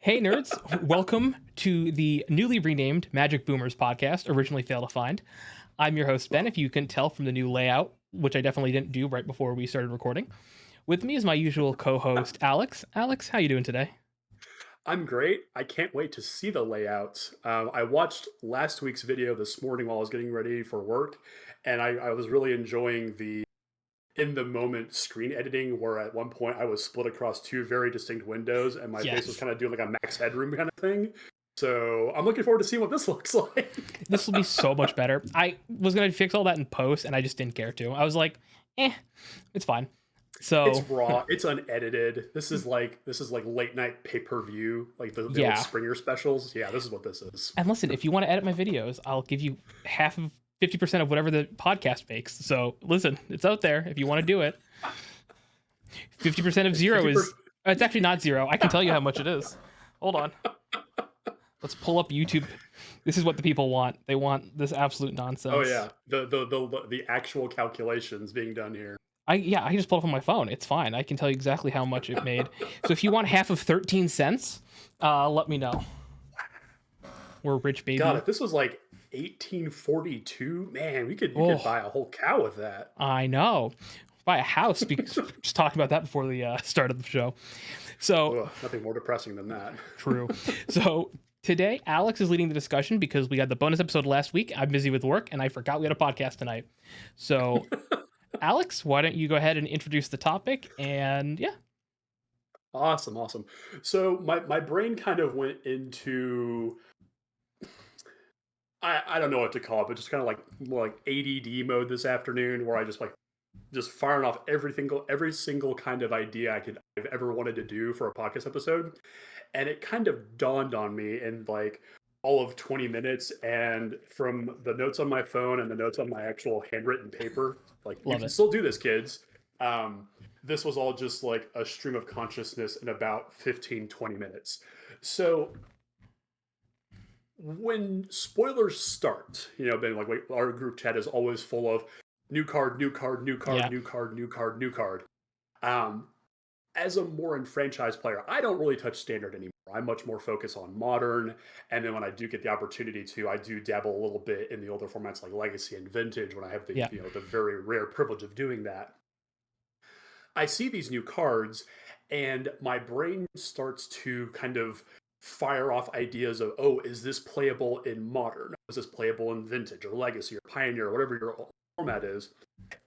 Hey nerds, welcome to the newly renamed Magic Boomers podcast, originally Fail to Find. I'm your host Ben, if you can tell from the new layout, which I definitely didn't do right before we started recording. With me is my usual co-host Alex. Alex, how you doing today? I'm great. I can't wait to see the layout. I watched last week's video this morning while I was getting ready for work, and I was really enjoying the in the moment screen editing where at one point I was split across two very distinct windows and my face was Yes. kind of doing like a max headroom kind of thing. So I'm looking forward to seeing what this looks like. This will be so much better. I was gonna fix all that in post and I just didn't care to. I was like, it's fine. It's So raw. It's unedited. This is like late night pay per view, like the old yeah. Springer specials. Yeah, this is what this is. And listen, if you want to edit my videos, I'll give you half of 50% of whatever the podcast makes. So listen, it's out there if you want to do it. 50% of zero 50%. is it's actually not zero. I can tell you how much it is. Hold on. Let's pull up YouTube. This is what the people want. They want this absolute Oh nonsense. yeah, the actual calculations being done here. I can just pull it up on my phone. It's fine. I can tell you exactly how much it made. So if you want half of 13 cents, let me know. We're rich, God, baby. if this was like 1842, man, we could you could Oh, buy a whole cow with that. I know. Buy a house because we were just talking about that before the start of the show. So Ugh, nothing more depressing than that. true. So today, Alex is leading the discussion because we had the bonus episode last week. I'm busy with work and I forgot we had a podcast tonight. So, Alex, why don't you go ahead and introduce the topic? And yeah, Awesome, awesome. So my brain kind of went into I don't know what to call it, but just kind of like more like ADD mode this afternoon, where I just firing off every single kind of idea I've ever wanted to do for a podcast episode. And it kind of dawned on me in like all of 20 minutes, and from the notes on my phone and the notes on my actual handwritten paper, like you love can it. still do this, kids. um, this was all just like a stream of consciousness in about 15-20 minutes. So when spoilers start, Ben, like our group chat is always full of new card, new card, new card, Yeah. new card, new card, new card. um, as a more enfranchised player, I don't really touch standard anymore. I'm much more focused on modern, and then when I do get the opportunity to, I do dabble a little bit in the older formats like Legacy and Vintage when I have the Yeah. the very rare privilege of doing that. I see these new cards, and my brain starts to kind of fire off ideas of, oh, is this playable in modern? Is this playable in Vintage or Legacy or Pioneer or whatever your format is?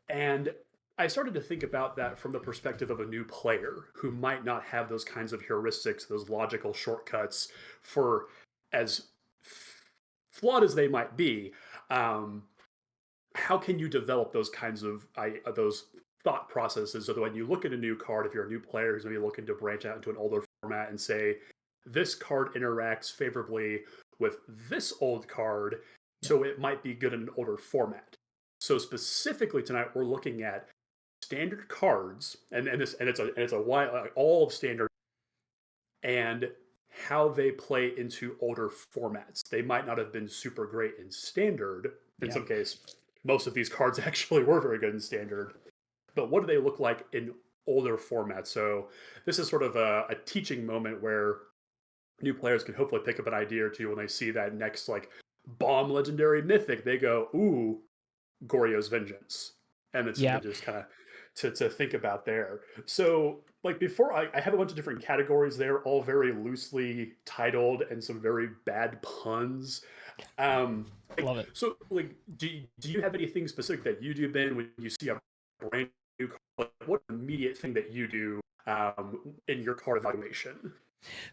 And I started to think about that from the perspective of a new player who might not have those kinds of heuristics, those logical shortcuts for as flawed as they might be. Um, how can you develop those kinds of those thought processes so that when you look at a new card, if you're a new player who's maybe looking to branch out into an older format and say, this card interacts favorably with this old card, Yeah. so it might be good in an older format. So specifically tonight, we're looking at standard cards, and it's a wide, all of standard, and how they play into older formats. They might not have been super great in standard. In Yeah. some case, most of these cards actually were very good in standard. But what do they look like in older formats? So this is sort of a teaching moment where new players can hopefully pick up an idea or two when they see that next like bomb legendary mythic. They go, ooh, Goryo's Vengeance, and it's Yeah. something just kind of to think about there. So, like before, I have a bunch of different categories there, all very loosely titled and some very bad puns. Love it. Do you have anything specific that you do, Ben, when you see a brand new card? Like, what immediate thing that you do in your card evaluation?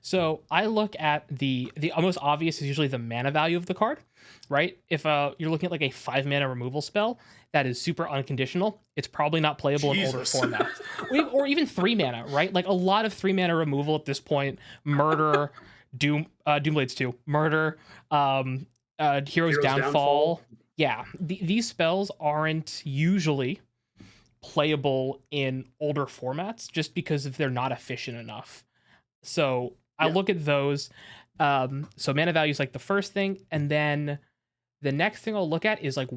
So I look at the most obvious is usually the mana value of the card, right? If you're looking at like a 5 mana removal spell that is super unconditional, it's probably not playable in older Jesus. formats, or even 3 mana, right? Like a lot of 3 mana removal at this point, murder, Doomblades 2, murder, Hero's Hero's Downfall. Downfall. Yeah, these spells aren't usually playable in older formats just because if they're not efficient enough. So I Yeah. look at those. So mana value is like the first thing, and then the next thing I'll look at is like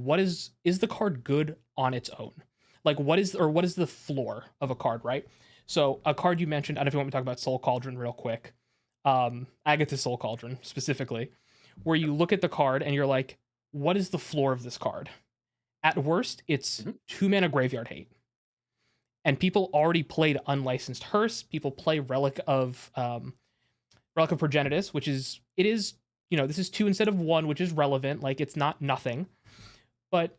is the card good on its own? Like what is the floor of a card, right? So a card you mentioned, I don't know if you want me to talk about Soul Cauldron real quick. Agatha's Soul Cauldron specifically, where you look at the card and you're like, what is the floor of this card? At worst, it's Mhm. 2 mana Graveyard Hate. And people already played Unlicensed Hearse. People play Relic of Progenitus, which is it is this is 2 instead of 1, which is relevant. Like it's not nothing. But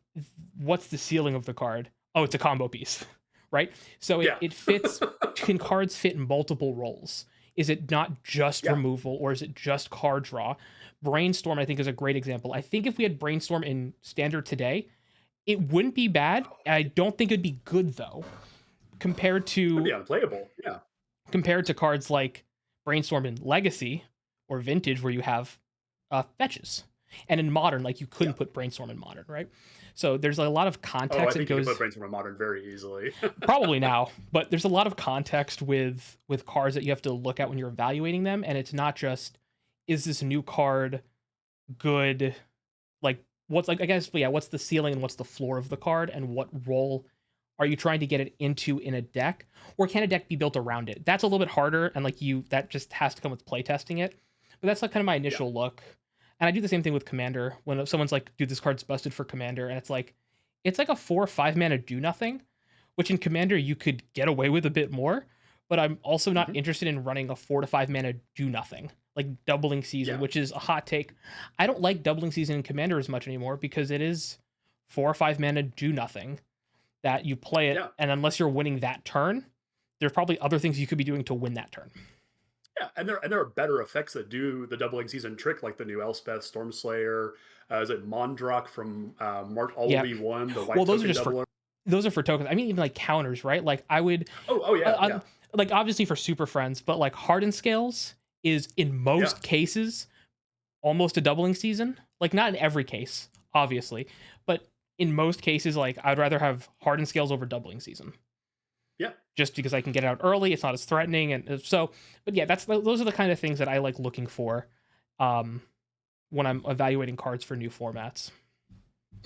what's the ceiling of the card? Oh, it's a combo piece, right? So Yeah. it fits. Can cards fit in multiple roles? Is it not just Yeah. removal, or is it just card draw? Brainstorm, I think, is a great example. I think if we had Brainstorm in Standard today, it wouldn't be bad. I don't think it'd be good though, compared Would be to unplayable. Yeah. cards like Brainstorm in Legacy or Vintage, where you have fetches. And in Modern, like you couldn't Yeah. put Brainstorm in Modern, right? So there's a lot of Oh, I context that think you can goes put Brainstorm on Modern very easily. probably now, but there's a lot of context with cards that you have to look at when you're evaluating them, and it's not just is this new card good? Like what's like I guess yeah, what's the ceiling and what's the floor of the card, and what role are you trying to get it into in a deck, or can a deck be built around it? That's a little bit harder, and like that just has to come with playtesting it. But that's like kind of my Yeah. initial look. And I do the same thing with Commander. When someone's like, dude, this card's busted for Commander, and it's like a 4 or 5 mana do nothing, which in Commander you could get away with a bit more. But I'm also not Mhm. interested in running a 4 to 5 mana do nothing, like Doubling Season, Yeah. which is a hot take. I don't like Doubling Season in Commander as much anymore because it is 4 or 5 mana do nothing that you play it, Yeah. and unless you're winning that turn, there's probably other things you could be doing to win that turn. Yeah, and there are better effects that do the doubling season trick, like the new Elspeth Stormslayer. Is it Mondrak from Mark All Will Yeah. Be One, the Well, white token doubler? those are for tokens. I mean, even like counters, right? Like I would, Oh yeah, yeah, like obviously for Super Friends, but like Hardened Scales is in yeah, most cases almost a doubling season. Like not in every case, obviously, but in most cases, like I'd rather have Hardened Scales over doubling season, yeah. just because I can get it out early. It's not as threatening, and so. But yeah, those are the kind of things that I like looking for, um, when I'm evaluating cards for new formats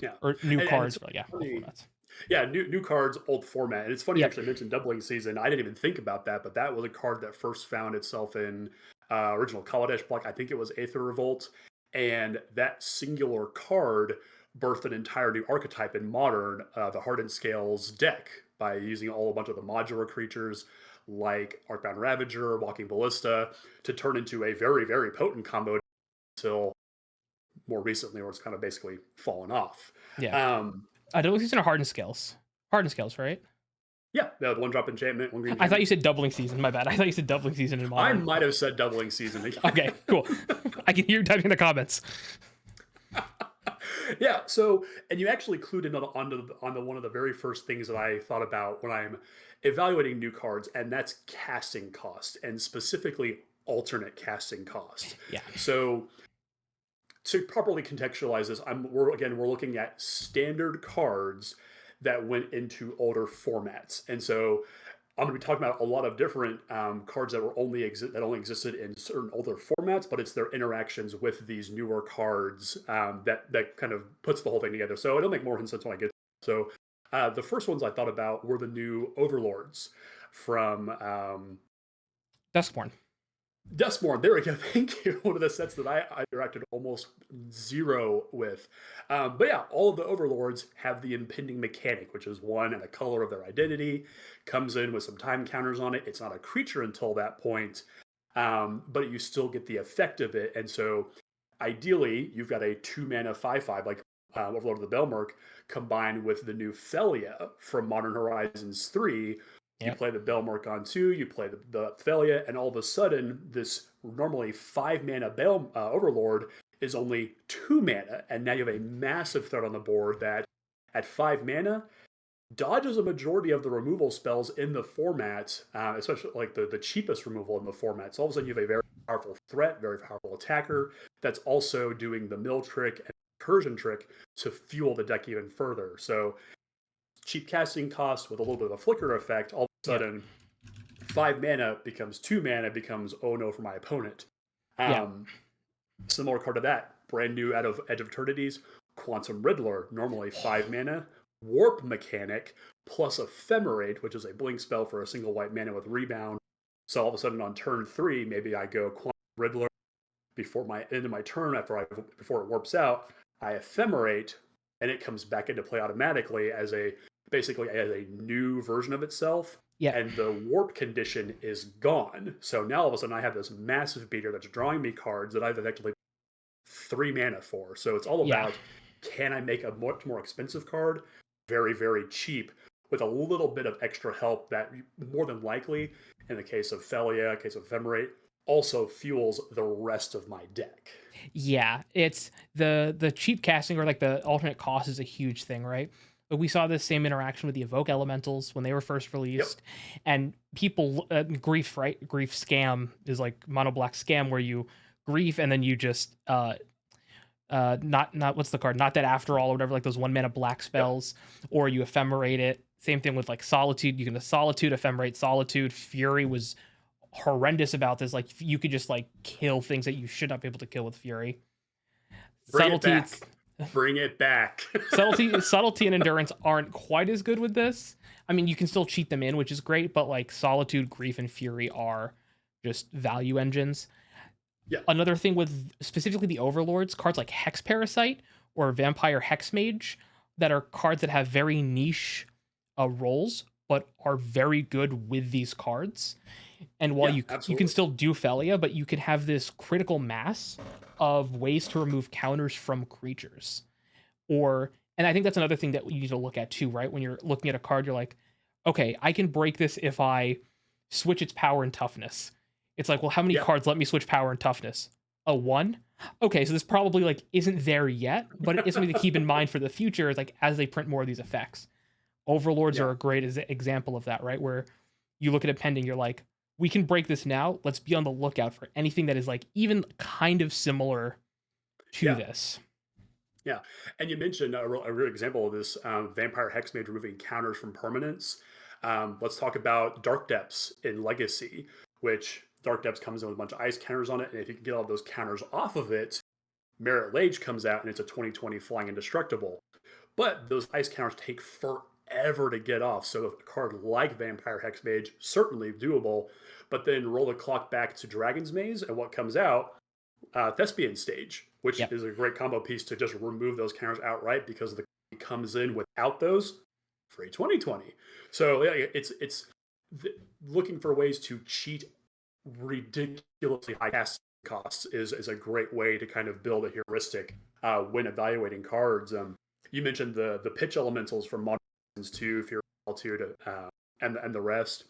Yeah, or new and it's cards for old funny. formats. Yeah, new cards, old format, and it's funny you Yep. actually mentioned doubling season. I didn't even think about that, but that was a card that first found itself in original Kaladesh block. I think it was Aether Revolt, and that singular card birthed an entire new archetype in Modern, the Hardened Scales deck, by using a bunch of the modular creatures like Arcbound Ravager, Walking Ballista, to turn into a very, very potent combo until more recently, where it's kind of basically fallen off. Yeah. Um, Doubling season or Hardened Scales? Hardened Scales, right? yeah, the one drop enchantment, one green I thought enchantment. you said doubling season. My bad. I thought you said doubling season in I Modern. might have said doubling season again. Okay, cool. I can hear you typing in the comments. Yeah. So, and you actually clued in on the one of the very first things that I thought about when I'm evaluating new cards, and that's casting cost, and specifically alternate casting cost. Yeah. So, to properly contextualize this, we're looking at standard cards that went into older formats, and so I'm going to be talking about a lot of different cards that that only existed in certain older formats, but it's their interactions with these newer cards that kind of puts the whole thing together. So it'll make more sense when I get. So the first ones I thought about were the new Overlords from Duskborn. Dustborn. There we go. Thank you. One of the sets that I interacted almost zero with. But yeah, all of the overlords have the impending mechanic, which is one and a color of their identity. Comes in with some time counters on it. It's not a creature until that point, but you still get the effect of it. And so, ideally, you've got a 2 mana 5/5 like Overlord of the Belmerk combined with the new Felia from Modern Horizons 3. You Yep. play the Belmerk on 2, you play the Felia, and all of a sudden, this normally 5 mana Overlord is only 2 mana, and now you have a massive threat on the board that at 5 mana dodges a majority of the removal spells in the format, especially like the cheapest removal in the format. So all of a sudden, you have a very powerful threat, very powerful attacker that's also doing the mill trick and incursion trick to fuel the deck even further. So cheap casting cost with a little bit of a flicker effect, all of a Yeah. sudden 5 mana becomes 2 mana, becomes oh no for my opponent. Yeah. Similar card to that, brand new out of Edge of Eternities, Quantum Riddler, normally 5 mana, warp mechanic, plus Ephemerate, which is a blink spell for a single white mana with rebound. So all of a sudden on turn 3, maybe I go Quantum Riddler before my end of my turn before it warps out. I ephemerate, and it comes back into play automatically as basically as a new version of itself. Yeah. And the warp condition is gone. So now all of a sudden I have this massive beater that's drawing me cards that I've effectively 3 mana for. So it's all Yeah. about, can I make a much more expensive card very, very cheap with a little bit of extra help that more than likely, in the case of Felia, case of Ephemerate, also fuels the rest of my deck. Yeah, it's the cheap casting or like the alternate cost is a huge thing, right? But we saw this same interaction with the Evoke Elementals when they were first released, and people grief, right? Grief scam is like mono black scam where you grief and then you just not what's the card? Not that after all or whatever, like those 1 mana black spells, or you ephemerate it. Same thing with like Solitude. You can Solitude, ephemerate Solitude. Fury was horrendous about this. Like you could just like kill things that you should not be able to kill with Fury. Bring it back. Subtlety, Bring it back. subtlety and endurance aren't quite as good with this. I mean, you can still cheat them in, which is great, but like Solitude, Grief, and Fury are just value engines. Yeah. Another thing with specifically the Overlords, cards like Hex Parasite or Vampire Hex Mage, that are cards that have very niche roles, but are very good with these cards. And while you can still do Felia, but you can have this critical mass of ways to remove counters from creatures. And I think that's another thing that you need to look at too, right? When you're looking at a card, you're like, okay, I can break this if I switch its power and toughness. It's like, well, how many cards let me switch power and toughness? A 1? Okay, so this probably like isn't there yet, but it is something to keep in mind for the future, like as they print more of these effects. Overlords are a great example of that, right? Where you look at a pending, you're like, we can break this now. Let's be on the lookout for anything that is like even kind of similar to this. Yeah, and you mentioned a real example of this, Vampire Hexmage removing counters from permanents. Let's talk about Dark Depths in Legacy, which Dark Depths comes in with a bunch of ice counters on it, and if you can get all those counters off of it, Merit Lage comes out, and it's a 20/20 flying indestructible. But those ice counters take forever to get off, so a card like Vampire Hexmage, certainly doable, but then roll the clock back to Dragon's Maze, and what comes out? Thespian Stage, which is a great combo piece to just remove those counters outright because the comes in without those free 20/20. So yeah, it's looking for ways to cheat ridiculously high casting costs is a great way to kind of build a heuristic when evaluating cards. You mentioned the pitch elementals from Modern 2, Fear Solitude, and the rest,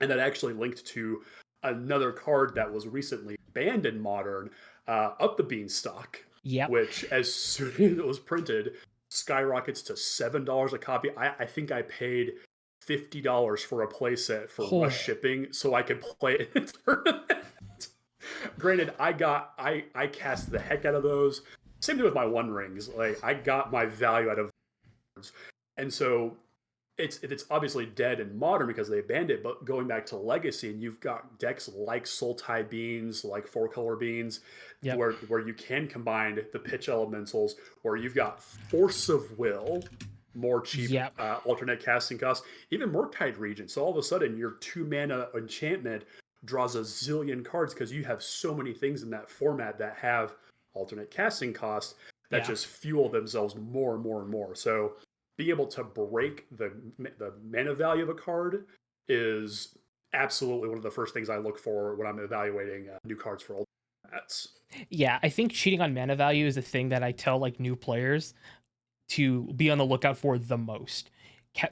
and that actually linked to another card that was recently banned in Modern, Up the Beanstalk, which as soon as it was printed skyrockets to $7 a copy. I think I paid $50 for a playset for rush shipping so I could play it in a tournament. Granted, I cast the heck out of those. Same thing with my One Rings. Like I got my value out of cards, and so it's obviously dead in Modern because they banned it. But going back to Legacy, and you've got decks like Sultai Beans, like 4-color Beans, where you can combine the pitch elementals, where you've got Force of Will, more cheap alternate casting costs, even Murktide Regent. So all of a sudden, your 2-mana enchantment draws a zillion cards because you have so many things in that format that have alternate casting costs that just fuel themselves more and more and more. So being able to break the mana value of a card is absolutely one of the first things I look for when I'm evaluating new cards for old formats. Yeah, I think cheating on mana value is a thing that I tell like new players to be on the lookout for the most.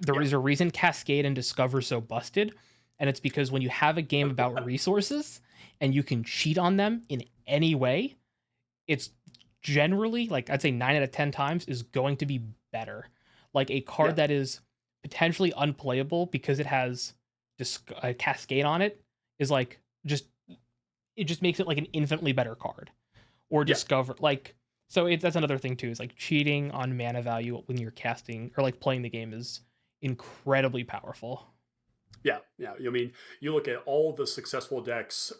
There is a reason Cascade and Discover so busted, and it's because when you have a game about resources and you can cheat on them in any way, it's generally, like I'd say 9 out of 10 times, is going to be better. Like a card that is potentially unplayable because it has a Cascade on it is like it just makes it like an infinitely better card. Or Discover, like, so that's another thing too, is like cheating on mana value when you're casting or like playing the game is incredibly powerful. Yeah. I mean, you look at all the successful decks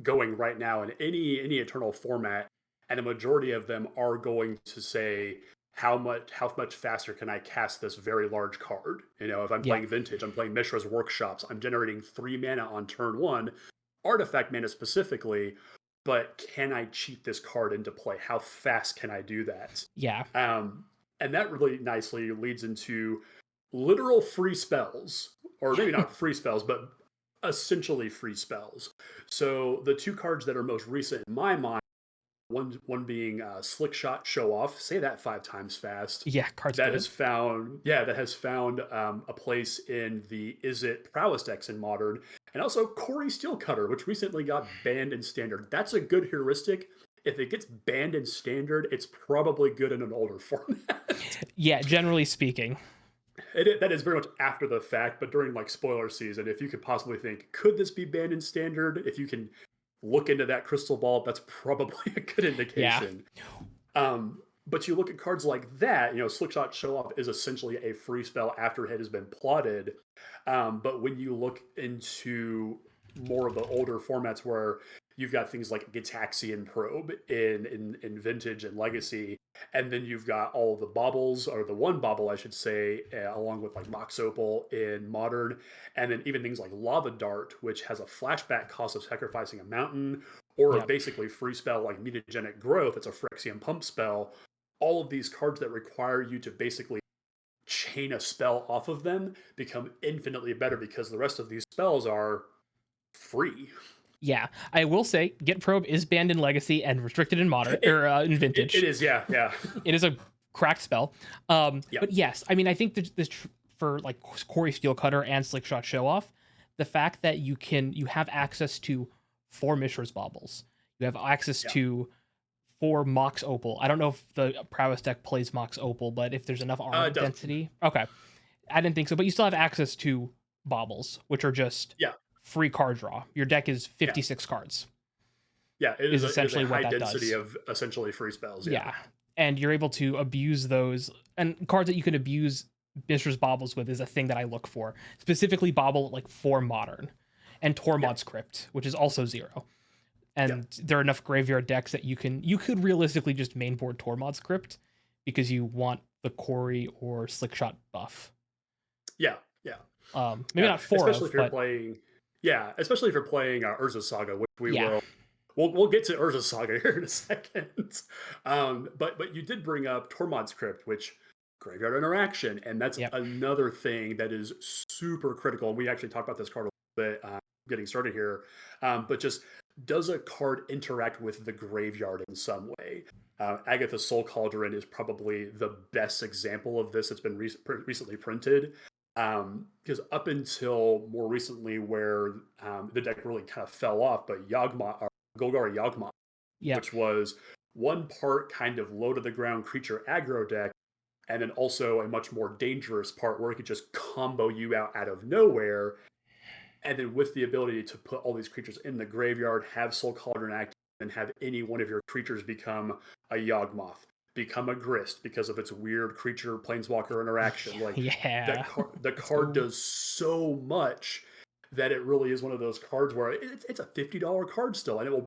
going right now in any Eternal format, and a majority of them are going to say, how much faster can I cast this very large card? You know, if I'm playing Vintage, I'm playing Mishra's Workshops, I'm generating 3 mana on turn 1. artifact mana specifically, but can I cheat this card into play? How fast can I do that? Yeah. And that really nicely leads into literal free spells, or maybe not free spells, but essentially free spells. So the two cards that are most recent in my mind, one being Slick Shot Show Off. Say that 5 times fast. Yeah, card's That good. has found, yeah, that has found a place in the Is It Prowess decks in Modern, and also Corey Steelcutter, which recently got banned in Standard. That's a good heuristic. If it gets banned in Standard, it's probably good in an older format. Yeah, generally speaking. That is very much after the fact, but during like spoiler season, if you could possibly think, could this be banned in Standard? If you can look into that crystal ball, that's probably a good indication. But you look at cards like that, Slickshot Show Off is essentially a free spell after it has been plotted. But when you look into more of the older formats where you've got things like Gitaxian Probe in Vintage and Legacy, and then you've got all of the baubles, or the one bauble, I should say, along with like Mox Opal in Modern, and then even things like Lava Dart, which has a flashback cost of sacrificing a mountain, or Yep. basically free spell like Mutagenic Growth. It's a Phyrexian Pump spell. All of these cards that require you to basically chain a spell off of them become infinitely better because the rest of these spells are free. Yeah, I will say Get Probe is banned in Legacy and restricted in Modern or in Vintage. It is, yeah. It is a cracked spell. But yes, I mean, I think this for like Corey Steelcutter and Slickshot Show Off, the fact that you have access to 4 Mishra's Baubles, you have access to 4 Mox Opal. I don't know if the Prowess deck plays Mox Opal, but if there's enough armor density, okay, I didn't think so. But you still have access to Baubles, which are just free card draw. Your deck is 56 cards. Yeah, it is essentially a high what that density does. of essentially free spells. Yeah, and you're able to abuse those, and cards that you can abuse Mishra's Baubles with is a thing that I look for. Specifically, Bauble like 4 Modern, and Tormod's Crypt, which is also 0. And there are enough graveyard decks that you could realistically just mainboard Tormod's Crypt because you want the Corey or Slickshot buff. Yeah. Maybe not 4, especially if you're playing. Yeah, especially if you're playing Urza Saga, which we will. We'll get to Urza Saga here in a second. But you did bring up Tormod's Crypt, which graveyard interaction, and that's another thing that is super critical. And we actually talked about this card a little bit getting started here. But just, does a card interact with the graveyard in some way? Agatha's Soul Cauldron is probably the best example of this that's been recently printed. Because up until more recently, where the deck really kind of fell off, but Golgari Yawgmoth, which was one part kind of low to the ground creature aggro deck, and then also a much more dangerous part where it could just combo you out of nowhere. And then with the ability to put all these creatures in the graveyard, have Soul Cauldron active, and have any one of your creatures become a Yawgmoth, become a Grist because of its weird creature planeswalker interaction. Like the card does so much that it really is one of those cards where it's a $50 card still, and it will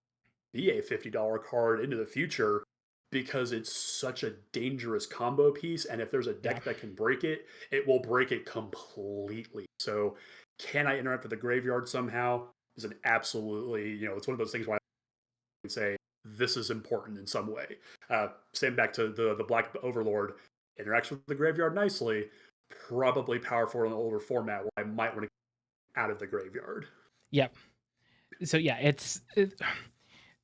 be a $50 card into the future because it's such a dangerous combo piece. And if there's a deck that can break it, it will break it completely. So can I interact with the graveyard somehow? Is an absolutely, it's one of those things where I can say this is important in some way. Same back to the Black Overlord, interacts with the graveyard nicely, probably powerful in an older format where I might want to get out of the graveyard. Yep. So yeah,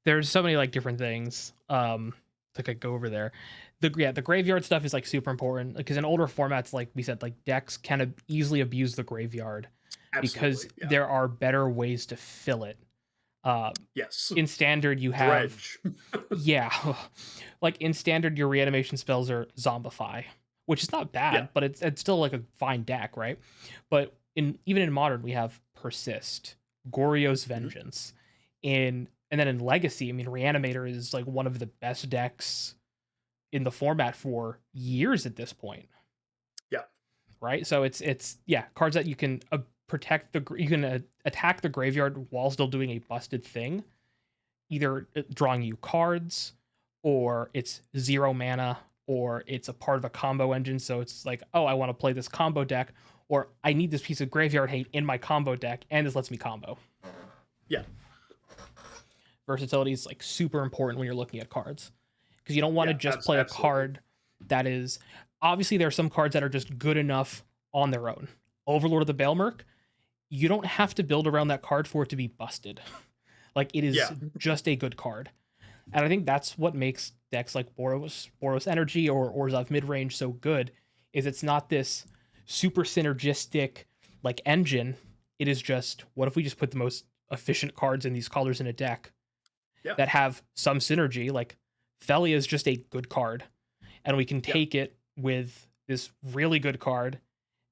there's so many like different things that could go over there. The graveyard stuff is like super important because in older formats, like we said, like decks can easily abuse the graveyard. Absolutely, because there are better ways to fill it. Yes. In Standard, you have like in Standard, your reanimation spells are Zombify, which is not bad, but it's still like a fine deck, right? But even in Modern, we have Persist, Goryo's Vengeance, and then in Legacy, I mean, Reanimator is like one of the best decks in the format for years at this point. Yeah. Right. So it's cards that you can attack the graveyard while still doing a busted thing, either drawing you cards, or it's 0 mana, or it's a part of a combo engine. So it's like, oh, I want to play this combo deck, or I need this piece of graveyard hate in my combo deck, and this lets me combo. Yeah. versatility is like super important when you're looking at cards, because you don't want to Yeah, just play a absolutely. card that is, obviously there are some cards that are just good enough on their own. Overlord of the Baelmerk, you don't have to build around that card for it to be busted. Like, it is Yeah, just a good card. And I think that's what makes decks like Boros Energy or Orzhov Midrange so good, is it's not this super synergistic like engine. It is just, what if we just put the most efficient cards in these colors in a deck yeah, that have some synergy? Like Felia is just a good card, and we can yeah. take it with this really good card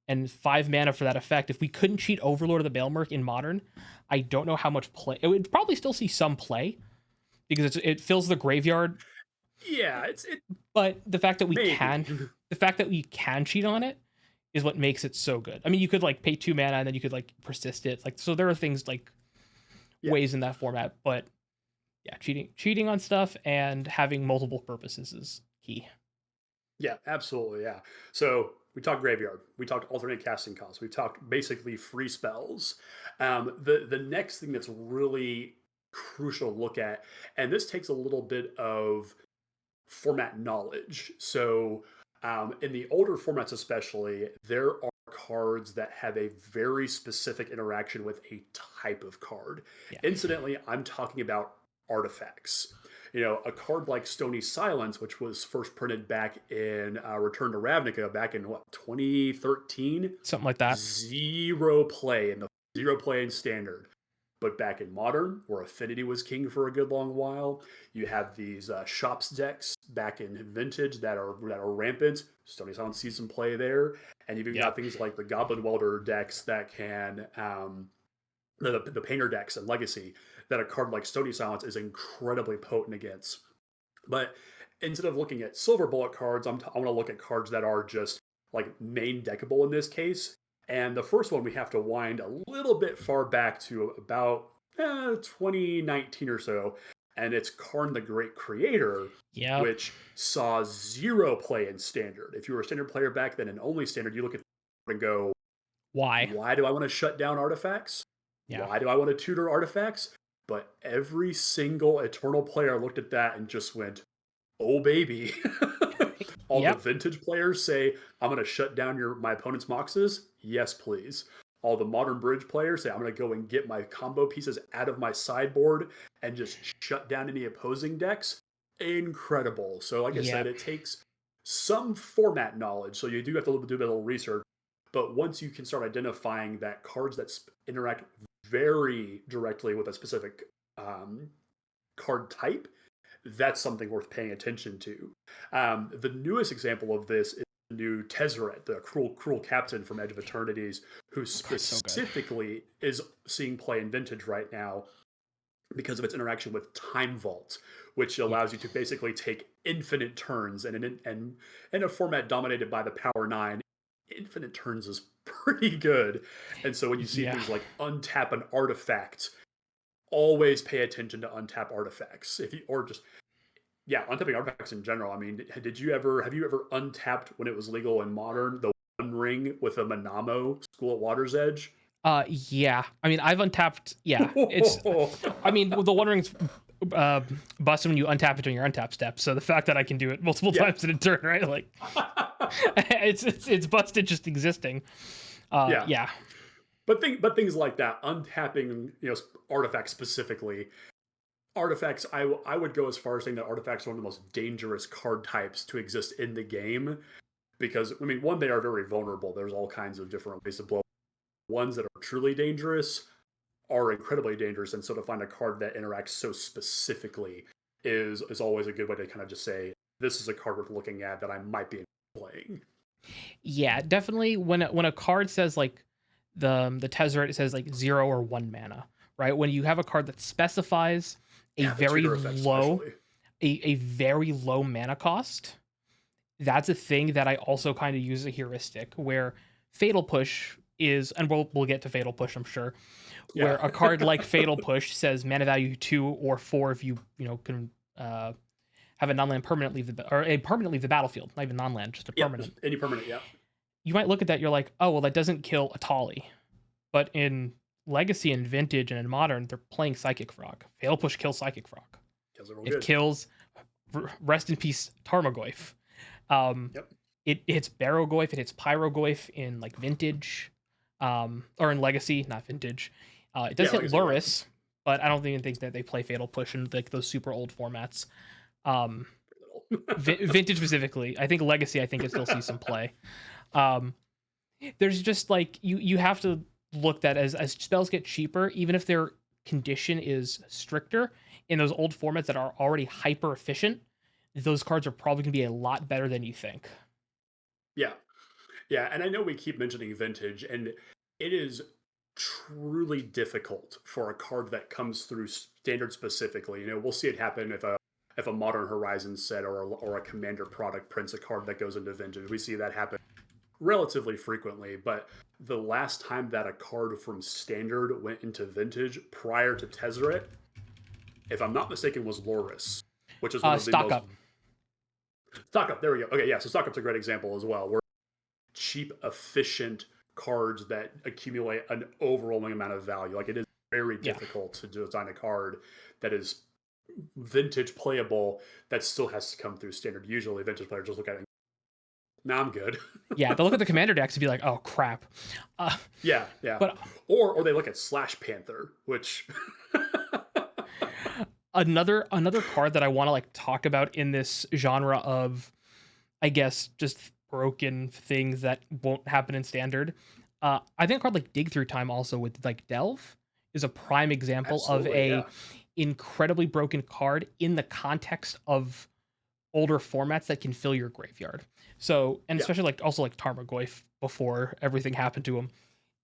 and 5 mana for that effect. If we couldn't cheat Overlord of the Baelmerk in Modern, I don't know how much play it would probably still see some play, because it fills the graveyard. Yeah, it But maybe. the fact that we can cheat on it is what makes it so good. I mean, you could like pay 2 mana and then you could like persist it. Like, so there are things like Yeah, ways in that format, but yeah, cheating on stuff and having multiple purposes is key. yeah, absolutely. Yeah. So we talked graveyard. We talked alternate casting costs. We talked basically free spells. The next thing that's really crucial to look at, and this takes a little bit of format knowledge. So in the older formats, especially, there are cards that have a very specific interaction with a type of card. Yeah. Incidentally, I'm talking about artifacts. A card like Stony Silence, which was first printed back in Return to Ravnica back in what, 2013, Something like that. zero play in the zero play in standard. But back in Modern, where Affinity was king for a good long while, you have these shops decks back in Vintage that are rampant. Stony Silence sees some play there, and you've even got Yep. things like the Goblin Welder decks that can the Painter decks and Legacy, that a card like Stony Silence is incredibly potent against. But instead of looking at silver bullet cards, I want to look at cards that are just like main deckable in this case. And the first one we have to wind a little bit far back to about 2019 or so, and it's Karn the Great Creator, Yep. which saw zero play in Standard. If you were a Standard player back then and only Standard, you look at the and go, Why? why do I want to shut down artifacts? Yeah. Why do I want to tutor artifacts? But every single Eternal player looked at that and just went, oh baby. All the Yep. Vintage players say, I'm going to shut down my opponent's moxes. Yes, please. All the Modern Bridge players say, I'm going to go and get my combo pieces out of my sideboard and just shut down any opposing decks. Incredible. So, like I said, Yep. it takes some format knowledge. So you do have to do a little research. But once you can start identifying that cards that interact very directly with a specific card type, that's something worth paying attention to. The newest example of this is the new Tezzeret, the cruel captain from Edge of Eternities, who This card's so good. specifically is seeing play in Vintage right now because of its interaction with Time Vault, which allows you to basically take infinite turns, and in a format dominated by the Power Nine, infinite turns is pretty good. And so when you see Yeah. things like untap an artifact, always pay attention to untap artifacts. If you or just yeah, untapping artifacts in general. I mean, have you ever untapped when it was legal in Modern the One Ring with a Manamo School at Water's Edge? Yeah. I mean, I've untapped. Yeah. It's. I mean, the One Ring's busted when you untap it during your untap step. So the fact that I can do it multiple Yeah. times in a turn, right? Like, it's busted just existing. Yeah. Yeah. But things like that, untapping artifacts specifically. Artifacts, I would go as far as saying that artifacts are one of the most dangerous card types to exist in the game, because I mean, one, they are very vulnerable. There's all kinds of different ways to blow. Ones that are truly dangerous are incredibly dangerous, and so to find a card that interacts so specifically is always a good way to kind of just say, this is a card worth looking at that I might be playing. Yeah. Definitely. When a card says like the Tezzeret, it says like 0 or 1 mana, right? When you have a card that specifies a Yeah, the very tutor effect low especially. a very low mana cost, that's a thing that I also kind of use as a heuristic, where Fatal Push is, and we'll get to Fatal Push, I'm sure, where Yeah. a card like Fatal Push says mana value 2 or 4 if you can have a non-land permanent leave or a permanent leave the battlefield, not even non-land, just a Yep, just permanent. any permanent, yeah. You might look at that, you're like, oh well, that doesn't kill Atali, but in Legacy and Vintage and in Modern, they're playing Psychic Frog. Fatal Push kills Psychic Frog. Kills it real It good. kills, rest in peace, Tarmogoyf. Yep. It hits Barrogoyf, it hits Pyrogoyf in like Vintage, or in Legacy, not Vintage. It does Yeah, hit Legacy, yeah. Luris, but I don't even think that they play Fatal Push in like those super old formats. Um, Vintage specifically, I think Legacy, I think it still sees some play. There's just like you have to look at as spells get cheaper, even if their condition is stricter in those old formats that are already hyper efficient, those cards are probably going to be a lot better than you think. Yeah. Yeah, and I know we keep mentioning Vintage, and it is truly difficult for a card that comes through Standard specifically. You know, we'll see it happen if a Modern Horizon set or a Commander product prints a card that goes into Vintage. We see that happen relatively frequently, but the last time that a card from Standard went into Vintage prior to Tezzeret, if I'm not mistaken, was Loris, which is one of the Stock most Up. Stock Up. There we go. Okay, yeah. So Stock Up's a great example as well. Where cheap, efficient cards that accumulate an overwhelming amount of value. Like it is very Yeah. difficult to design a card that is Vintage playable that still has to come through Standard. Usually, Vintage players just look at it. Now I'm good. Yeah, they'll look at the Commander decks and be like, "Oh crap." Yeah. But or they look at Slash Panther, which another card that I want to like talk about in this genre of, I guess, just broken things that won't happen in Standard. I think a card like Dig Through Time also with like Delve is a prime example of absolutely, a yeah. incredibly broken card in the context of older formats that can fill your graveyard. So, and Yeah. especially like also like Tarmogoyf before everything happened to him.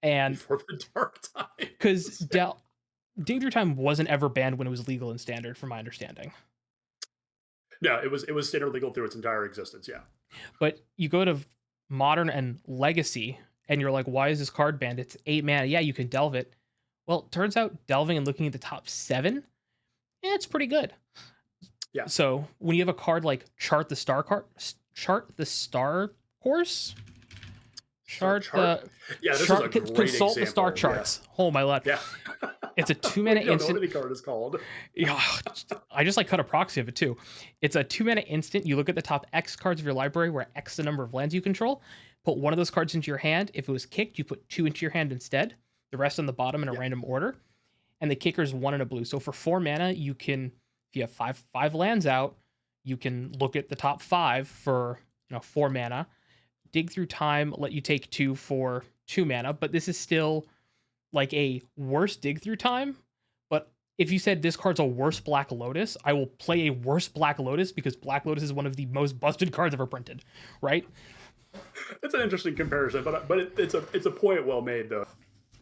And Before the dark time. because Dig Through Time wasn't ever banned when it was legal in Standard, from my understanding. No, it was Standard legal through its entire existence, yeah. But you go to Modern and Legacy, and you're like, why is this card banned? It's 8 mana. Yeah, you can delve it. Well, it turns out delving and looking at the top 7, it's pretty good. Yeah. So when you have a card like Chart the Star Course, Yeah, this is a great consult the star example, charts. Oh my lord. Yeah. It's a 2-mana You don't know instant. what any card is called. Yeah, I just like cut a proxy of it too. It's a 2-mana instant. You look at the top X cards of your library, where X is the number of lands you control. Put one of those cards into your hand. If it was kicked, you put 2 into your hand instead. The rest on the bottom in a Yeah. random order. And the kicker is 1 and a blue. So for 4 mana, you can, if you have five lands out, you can look at the top 5 for 4 mana. Dig Through Time let you take 2 for 2 mana, but this is still like a worse Dig Through Time. But if you said this card's a worse Black Lotus, I will play a worse Black Lotus, because Black Lotus is one of the most busted cards ever printed, right? It's an interesting comparison, but it's a point well made though,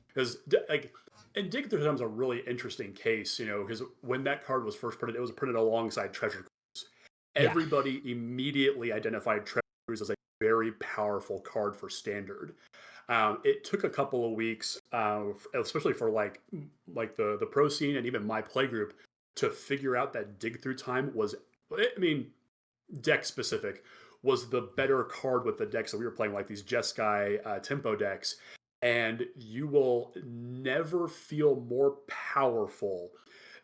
because like, and Dig Through Time is a really interesting case, because when that card was first printed, it was printed alongside Treasure Cruise. Yeah. Everybody immediately identified Treasure Cruise as a very powerful card for Standard. It took a couple of weeks, especially for like the pro scene and even my play group, to figure out that Dig Through Time was, I mean, deck specific, was the better card with the decks that we were playing, like these Jeskai tempo decks. And you will never feel more powerful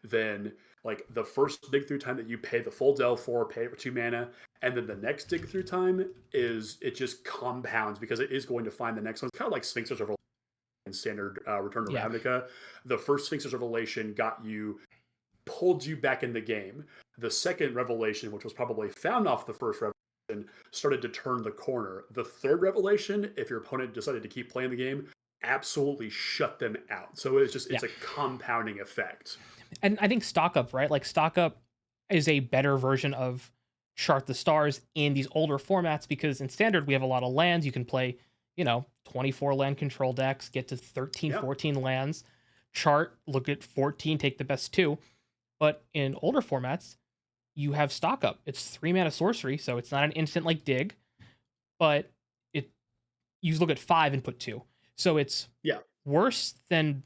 than like the first Dig Through Time that you pay the full delve for, pay for 2 mana, and then the next Dig Through Time it just compounds, because it is going to find the next one. It's kind of like Sphinx's Revelation in Standard Return to Ravnica. The first Sphinx's Revelation pulled you back in the game. The second Revelation, which was probably found off the first Revelation, started to turn the corner. The third Revelation, if your opponent decided to keep playing the game, absolutely shut them out. So it's a compounding effect. And I think Stock Up, right? Like Stock Up is a better version of Chart the Stars in these older formats, because in Standard we have a lot of lands. You can play, 24 land control decks, get to 13, 14 lands. Chart, look at 14, take the best 2. But in older formats, you have Stock Up. It's 3 mana sorcery, so it's not an instant like Dig, but you look at 5 and put 2. So it's worse than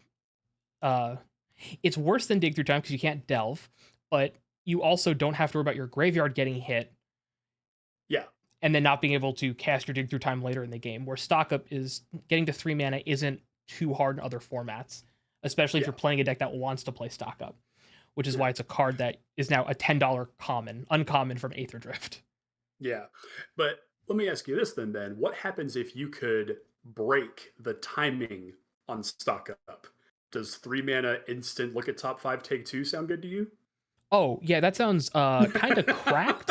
Dig Through Time, because you can't delve, but you also don't have to worry about your graveyard getting hit. Yeah. And then not being able to cast your Dig Through Time later in the game, where Stock Up is getting to 3 mana isn't too hard in other formats, especially if Yeah. you're playing a deck that wants to play stock up, which is Yeah. why it's a card that is now a $10 uncommon from Aether Drift. Yeah. But let me ask you this then, Ben. What happens if you could break the timing on stock up? Does 3 mana instant look at top 5 take 2 sound good to you? Oh, yeah, that sounds kind of cracked.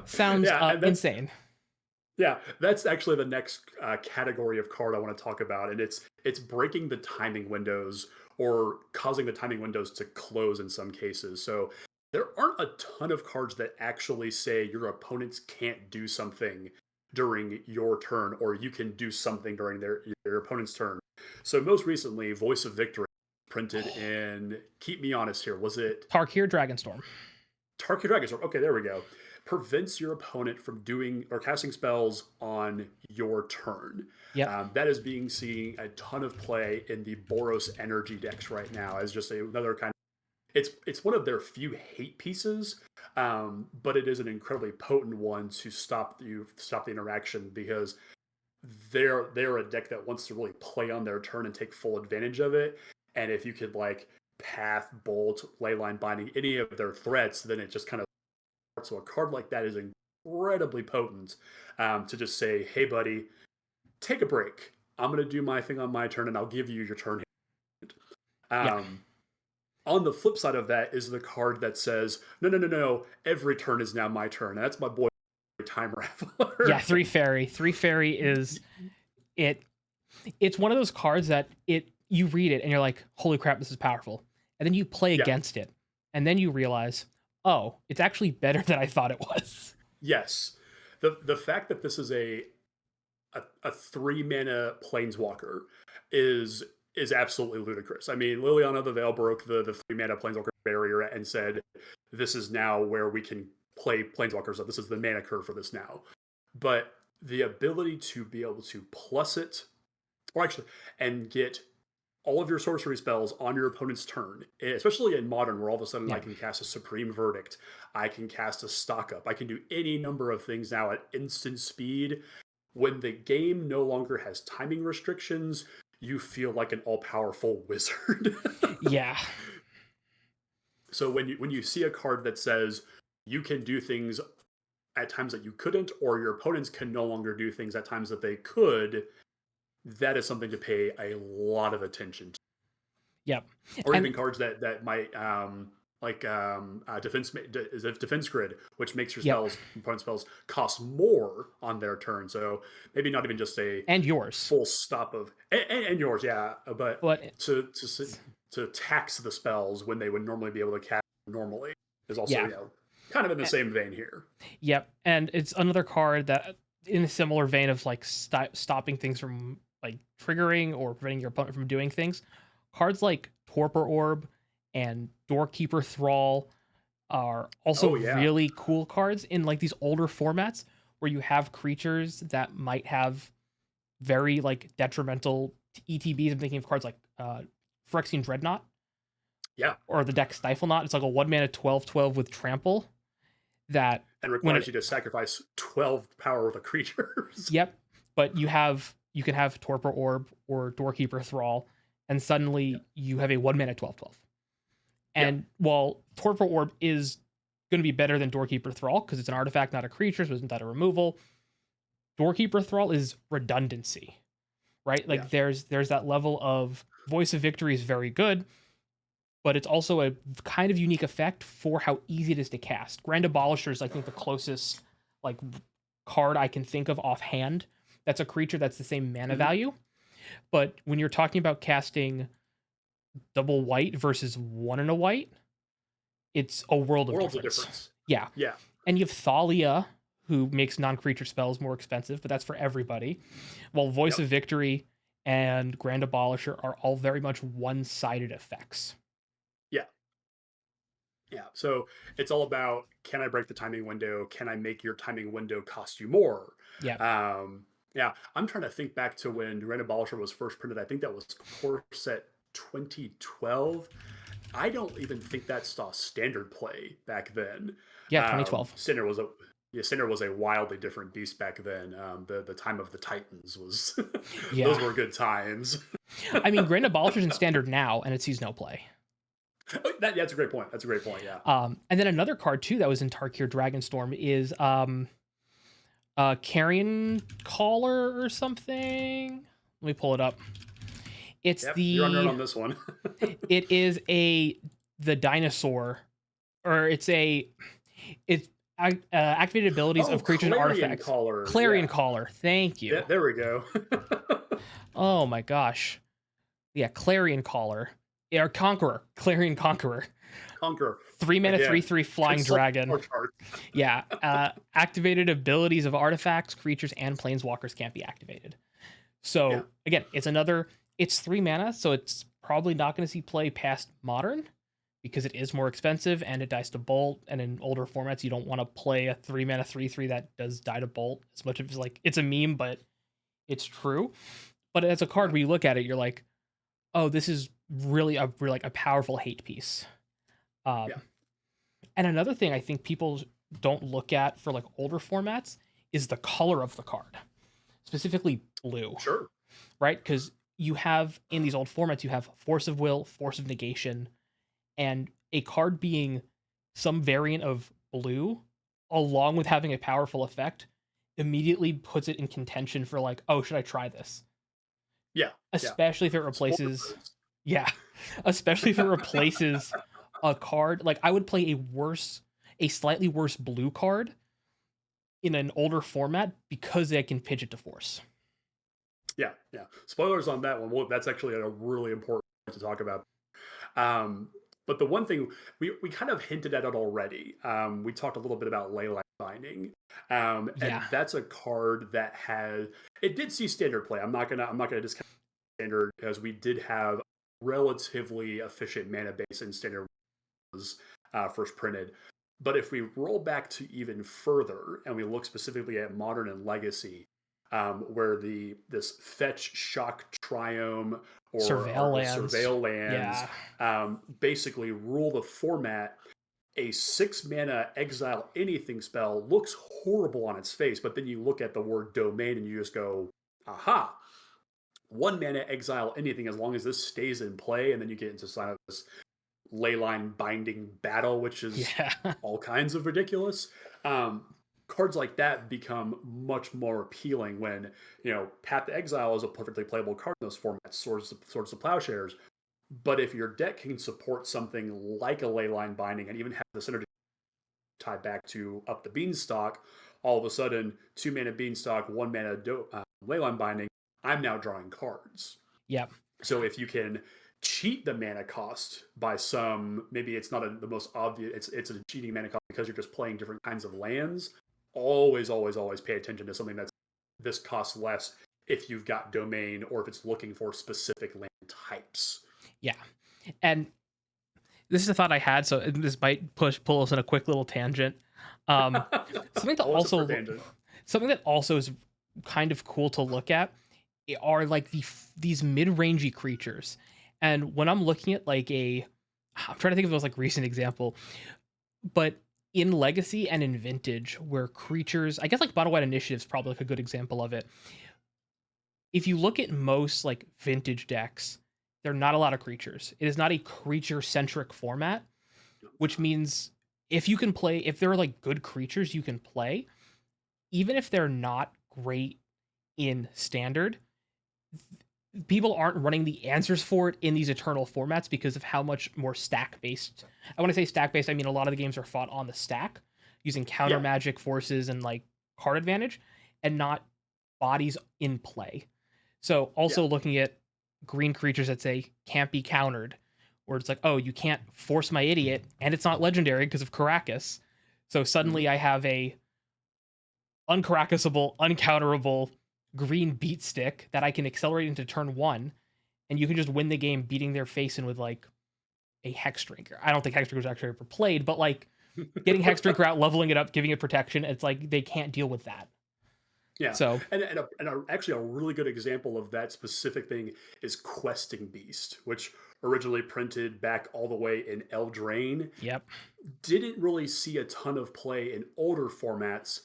Sounds Yeah, and insane. that's actually the next category of card I want to talk about, and it's breaking the timing windows or causing the timing windows to close in some cases. So there aren't a ton of cards that actually say your opponents can't do something during your turn, or you can do something during your opponent's turn. So most recently, Voice of Victory printed in. Keep me honest here. Was it Tarkir Dragonstorm. Tarkir Dragonstorm? Okay, there we go. Prevents your opponent from doing or casting spells on your turn. Yep. That is being seen a ton of play in the Boros Energy decks right now as just another kind of. It's one of their few hate pieces, but it is an incredibly potent one to stop the interaction because they're a deck that wants to really play on their turn and take full advantage of it. And if you could like Path, Bolt, Leyline Binding, any of their threats, then it just kind of. So a card like that is incredibly potent to just say, "Hey, buddy, take a break. I'm going to do my thing on my turn, and I'll give you your turn." Yeah. On the flip side of that is the card that says, "No, no, no, no. Every turn is now my turn." And that's my boy, Time Raveler. Yeah, 3 fairy. 3 fairy is it. It's one of those cards that you read it and you're like, "Holy crap, this is powerful," and then you play Yeah. against it, and then you realize, "Oh, it's actually better than I thought it was." Yes, the fact that this is a 3 mana planeswalker is absolutely ludicrous. I mean, Liliana the Veil broke the 3 mana planeswalker barrier and said, "This is now where we can play planeswalkers. So this is the mana curve for this now." But the ability to be able to plus it, or actually, and get all of your sorcery spells on your opponent's turn, especially in modern, where all of a sudden Yeah. I can cast a Supreme Verdict, I can cast a Stock Up, I can do any number of things now at instant speed. When the game no longer has timing restrictions, you feel like an all-powerful wizard. Yeah. So when you see a card that says you can do things at times that you couldn't, or your opponents can no longer do things at times that they could, that is something to pay a lot of attention to. Yep. Or And even cards that might defense grid, which makes your yep. opponent spells cost more on their turn. So maybe not even just a And yours. full stop of and yours, yeah, but But to tax the spells when they would normally be able to cast normally is also yeah. kind of in the same vein here. Yep. And it's another card that, in a similar vein of like stopping things from like triggering or preventing your opponent from doing things. Cards like Torpor Orb and Doorkeeper Thrall are also really cool cards in like these older formats where you have creatures that might have very like detrimental ETBs. I'm thinking of cards like Phyrexian Dreadnought. Yeah. Or the deck Stifle Knot. It's like a 1 mana 12/12 with trample that and requires you to sacrifice 12 power with a creatures. Yep. But you can have Torpor Orb or Doorkeeper Thrall, and suddenly you have a 1 mana 12/12. And while Torpor Orb is going to be better than Doorkeeper Thrall because it's an artifact, not a creature, so isn't that a removal? Doorkeeper Thrall is redundancy, right? Like there's that level of Voice of Victory is very good, but it's also a kind of unique effect for how easy it is to cast. Grand Abolisher is, I think, the closest like card I can think of offhand. That's a creature that's the same mana value. But when you're talking about casting double white versus 1 and a white, it's a world of difference. Yeah. Yeah. And you have Thalia, who makes non-creature spells more expensive, but that's for everybody. While Voice of Victory and Grand Abolisher are all very much one-sided effects. Yeah. Yeah. So it's all about, can I break the timing window? Can I make your timing window cost you more? Yeah. Yeah. I'm trying to think back to when Grand Abolisher was first printed. I think that was Core Set 2012. I don't even think that saw standard play back then. Yeah, 2012. Cinder was a wildly different beast back then. The time of the Titans was those were good times. I mean, Grand Abolisher's in standard now, and it sees no play. That's a great point. That's a great point. Yeah. And then another card too that was in Tarkir Dragonstorm is Carrion Caller or something. Let me pull it up. It's Yep, you're on this one. it is the dinosaur, or it's activated abilities of creatures and artifacts. Clarion Caller. Thank you. Yeah, there we go. Oh my gosh. Yeah, Clarion Caller. Or Conqueror. Clarion Conqueror. Conqueror. 3 mana, 3/3 flying dragon. Yeah. Activated abilities of artifacts, creatures, and planeswalkers can't be activated. So again, it's 3 mana, so it's probably not going to see play past modern because it is more expensive and it dies to bolt. And in older formats, you don't want to play a 3 mana 3/3 that does die to bolt as much as it's a meme, but it's true. But as a card where you look at it, you're like, oh, this is really a powerful hate piece. And another thing I think people don't look at for older formats is the color of the card, specifically blue. Sure. Right? Because you have, in these old formats, you have Force of Will, Force of Negation, and a card being some variant of blue, along with having a powerful effect, immediately puts it in contention for oh, should I try this? Yeah. Especially if it replaces... Yeah. Especially if it replaces a card. I would play a slightly worse blue card in an older format because I can pitch it to Force. Yeah. Spoilers on that one. Well, that's actually a really important point to talk about. But the one thing we kind of hinted at it already. We talked a little bit about Leyline Binding, and that's a card that it did see standard play. I'm not gonna discount standard because we did have relatively efficient mana base in standard was first printed. But if we roll back to even further and we look specifically at Modern and Legacy, where this fetch, shock, triome, or surveil lands basically rule the format, a 6 mana exile anything spell looks horrible on its face, but then you look at the word domain and you just go, aha, 1 mana exile anything as long as this stays in play, and then you get into this Leyline Binding battle, which is all kinds of ridiculous. Cards like that become much more appealing when, Path to Exile is a perfectly playable card in those formats, Swords of Plowshares. But if your deck can support something like a Leyline Binding and even have the synergy tied back to Up the Beanstalk, all of a sudden, 2 mana Beanstalk, 1 mana Leyline Binding, I'm now drawing cards. Yep. So if you can cheat the mana cost by maybe it's not the most obvious, it's a cheating mana cost because you're just playing different kinds of lands, always pay attention to something this costs less if you've got domain or if it's looking for specific land types. Yeah. And this is a thought I had, so this might pull us in a quick little tangent. Something that also is kind of cool to look at are these mid-rangey creatures. And when I'm looking at I'm trying to think of the most recent example, but in Legacy and in Vintage, where creatures, I guess Battle White Initiative is probably a good example of it. If you look at most Vintage decks, there are not a lot of creatures. It is not a creature-centric format, which means if there are good creatures you can play, even if they're not great in Standard, people aren't running the answers for it in these Eternal formats because of how much more stack-based. I want to say stack-based, I mean a lot of the games are fought on the stack, using counter magic forces and card advantage, and not bodies in play. So also looking at green creatures that say can't be countered, or it's oh, you can't force my idiot, and it's not legendary because of Karakas. So suddenly I have a unkarakasable, uncounterable green beat stick that I can accelerate into turn 1, and you can just win the game beating their face in with a Hexdrinker. I don't think Hexdrinker was actually ever played, but getting Hexdrinker out, leveling it up, giving it protection, it's they can't deal with that. Yeah. So actually a really good example of that specific thing is Questing Beast, which originally printed back all the way in Eldraine. Yep. Didn't really see a ton of play in older formats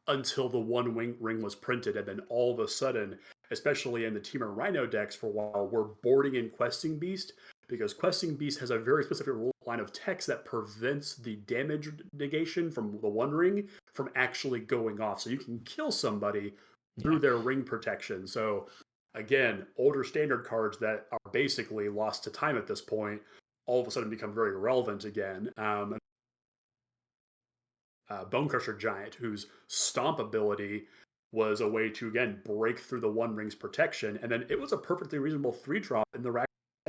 until the One Ring was printed, and then all of a sudden especially in the Temur Rhino decks for a while, were boarding in Questing Beast, because Questing Beast has a very specific line of text that prevents the damage negation from the One Ring from actually going off. So you can kill somebody through their ring protection. So again, older standard cards that are basically lost to time at this point all of a sudden become very relevant again. Bone Crusher Giant, whose stomp ability was a way to, again, break through the One Ring's protection. And then it was a perfectly reasonable 3-drop in the Ram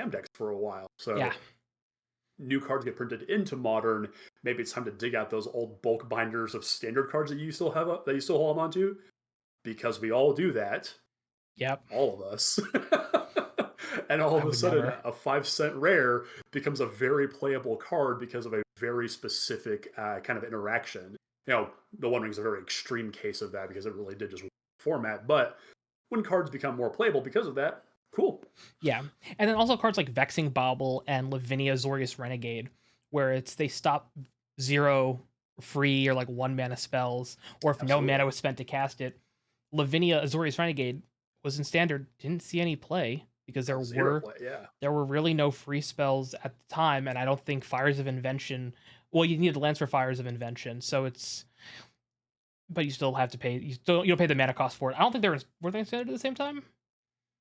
decks for a while. So new cards get printed into Modern. Maybe it's time to dig out those old bulk binders of standard cards that you still have that you still hold on to, because we all do that. Yep. All of us. And all of a sudden, a 5-cent rare becomes a very playable card because of a very specific kind of interaction. You know, the One Ring's a very extreme case of that because it really did just format. But when cards become more playable because of that, cool. Yeah. And then also cards like Vexing Bauble and Lavinia Azorius Renegade, where they stop 0 free or like 1 mana spells, or if no mana was spent to cast it. Lavinia Azorius Renegade was in standard, didn't see any play because there were really no free spells at the time, and I don't think Fires of Invention. Well, you needed lands for Fires of Invention, so but you still have to pay. You don't pay the mana cost for it. I don't think were they in standard at the same time.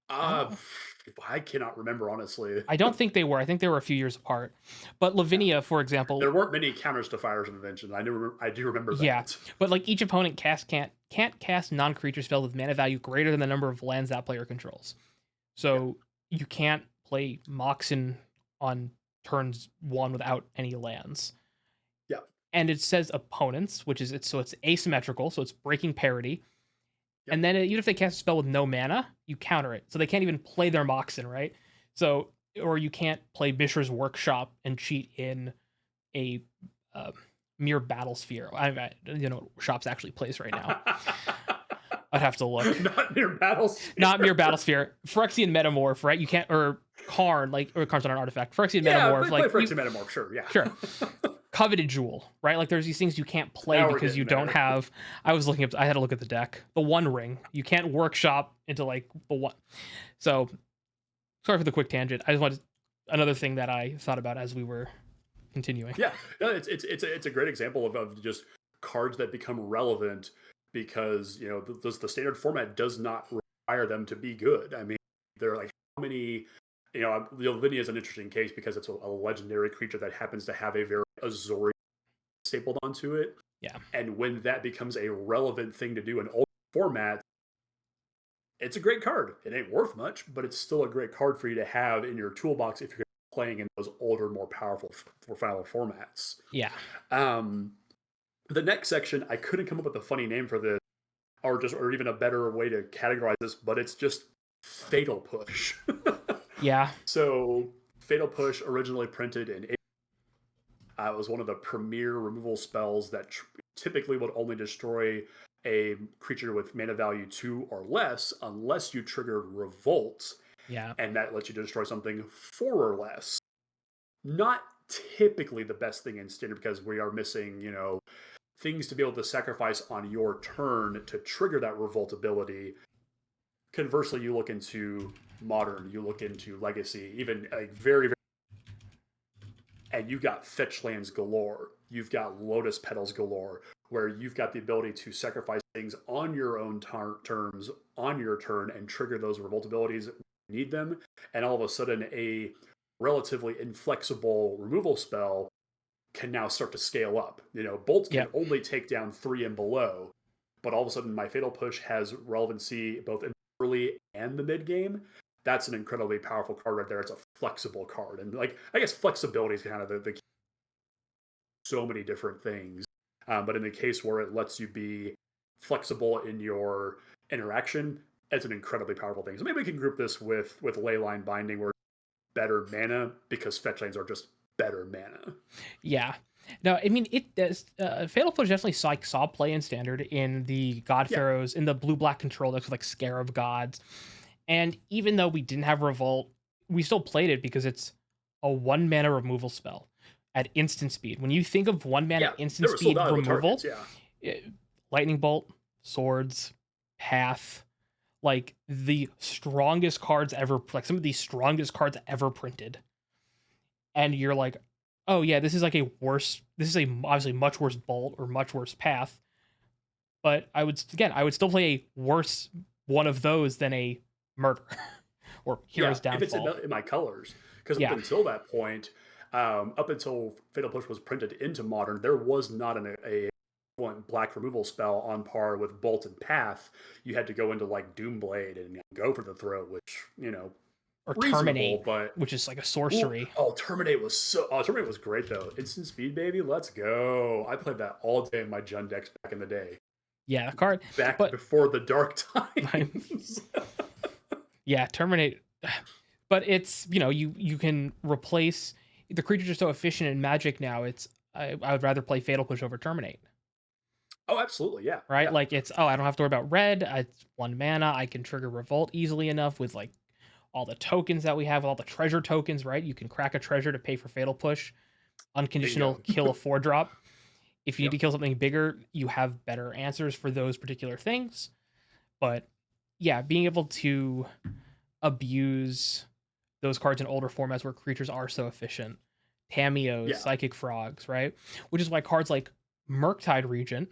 I cannot remember, honestly. I don't think they were. I think they were a few years apart. But Lavinia, for example, there weren't many counters to Fires of Invention. I do remember that. Yeah, but like each opponent can't cast non-creature spells with mana value greater than the number of lands that player controls. So you can't play Moxen on turns 1 without any lands. Yeah. And it says opponents, it's asymmetrical, so it's breaking parity. Yep. And then even if they cast a spell with no mana, you counter it. So they can't even play their Moxen, right? So, or you can't play Mishra's Workshop and cheat in a Mere Battlesphere. I Shops actually plays right now. I'd have to look. Not Mere Battlesphere. Not Mere Battlesphere. Phyrexian Metamorph, right? You can't, or Karn, or Karn's not an artifact. Phyrexian Metamorph. Play Phyrexian Metamorph, sure, yeah. Sure. Coveted Jewel, right? Like there's these things you can't play because you don't have. I had to look at the deck. The One Ring. You can't workshop into like the one. So sorry for the quick tangent. I just wanted another thing that I thought about as we were continuing. Yeah, no, it's a great example of just cards that become relevant because the standard format does not require them to be good. I mean, they're like how many. Lavinia is an interesting case because it's a legendary creature that happens to have a very Azorius stapled onto it. Yeah. And when that becomes a relevant thing to do in old formats, it's a great card. It ain't worth much, but it's still a great card for you to have in your toolbox if you're playing in those older, more powerful final formats. Yeah. The next section, I couldn't come up with a funny name for this, or even a better way to categorize this, but it's just Fatal Push. Yeah. So Fatal Push, originally printed in it was one of the premier removal spells that typically would only destroy a creature with mana value 2 or less unless you triggered Revolt. Yeah. And that lets you destroy something 4 or less. Not typically the best thing in standard because we are missing, things to be able to sacrifice on your turn to trigger that Revolt ability. Conversely, you look into Modern, you look into Legacy, even like very, very, and you've got fetch lands galore. You've got Lotus Petals galore, where you've got the ability to sacrifice things on your own terms on your turn and trigger those Revolt abilities when you need them. And all of a sudden, a relatively inflexible removal spell can now start to scale up. Bolts can only take down 3 and below, but all of a sudden, my Fatal Push has relevancy both in early and the mid game. That's an incredibly powerful card right there. It's a flexible card, and I guess flexibility is kind of the key. So many different things, but in the case where it lets you be flexible in your interaction, it's an incredibly powerful thing. So maybe we can group this with Leyline Binding, where better mana because fetch lands are just better mana. Yeah. No, I mean, it does. Fatal Push definitely saw play in standard in the God Pharaohs, in the blue-black control decks with like Scarab Gods. And even though we didn't have Revolt, we still played it because it's a 1-mana removal spell at instant speed. When you think of 1-mana instant speed removal, targets, Lightning Bolt, Swords, Path, like the strongest cards ever, like some of the strongest cards ever printed, and you're like, oh yeah, this is like a worse, this is a obviously much worse Bolt or much worse Path, but I would still play a worse one of those than a Murder or Yeah, Hero's if it's Downfall. in my colors, because up Yeah, until that point, up until Fatal Push was printed into Modern, there was not a one black removal spell on par with Bolt and Path. You had to go into like Doomblade and go for the throat, which or reasonable, Terminate, but which is like a ooh, sorcery. Terminate was great though. Instant speed, baby, let's go. I played that all day in my Jund decks back in the day, Yeah, the card, back but before the dark times. yeah, Terminate. But it's, you can replace, the creatures are so efficient in Magic now. I would rather play Fatal Push over Terminate. Oh, absolutely, yeah, Right? yeah. Like it's, oh, I don't have to worry about red. It's 1 mana. I can trigger Revolt easily enough with like all the tokens that we have, all the treasure tokens, right? You can crack a treasure to pay for Fatal Push, unconditional Bingo. kill a 4-drop. If you need Yep. to kill something bigger, you have better answers for those particular things. But yeah, being able to abuse those cards in older formats where creatures are so efficient, Tamios, Yeah. Psychic Frogs, right? Which is why cards like Murktide Regent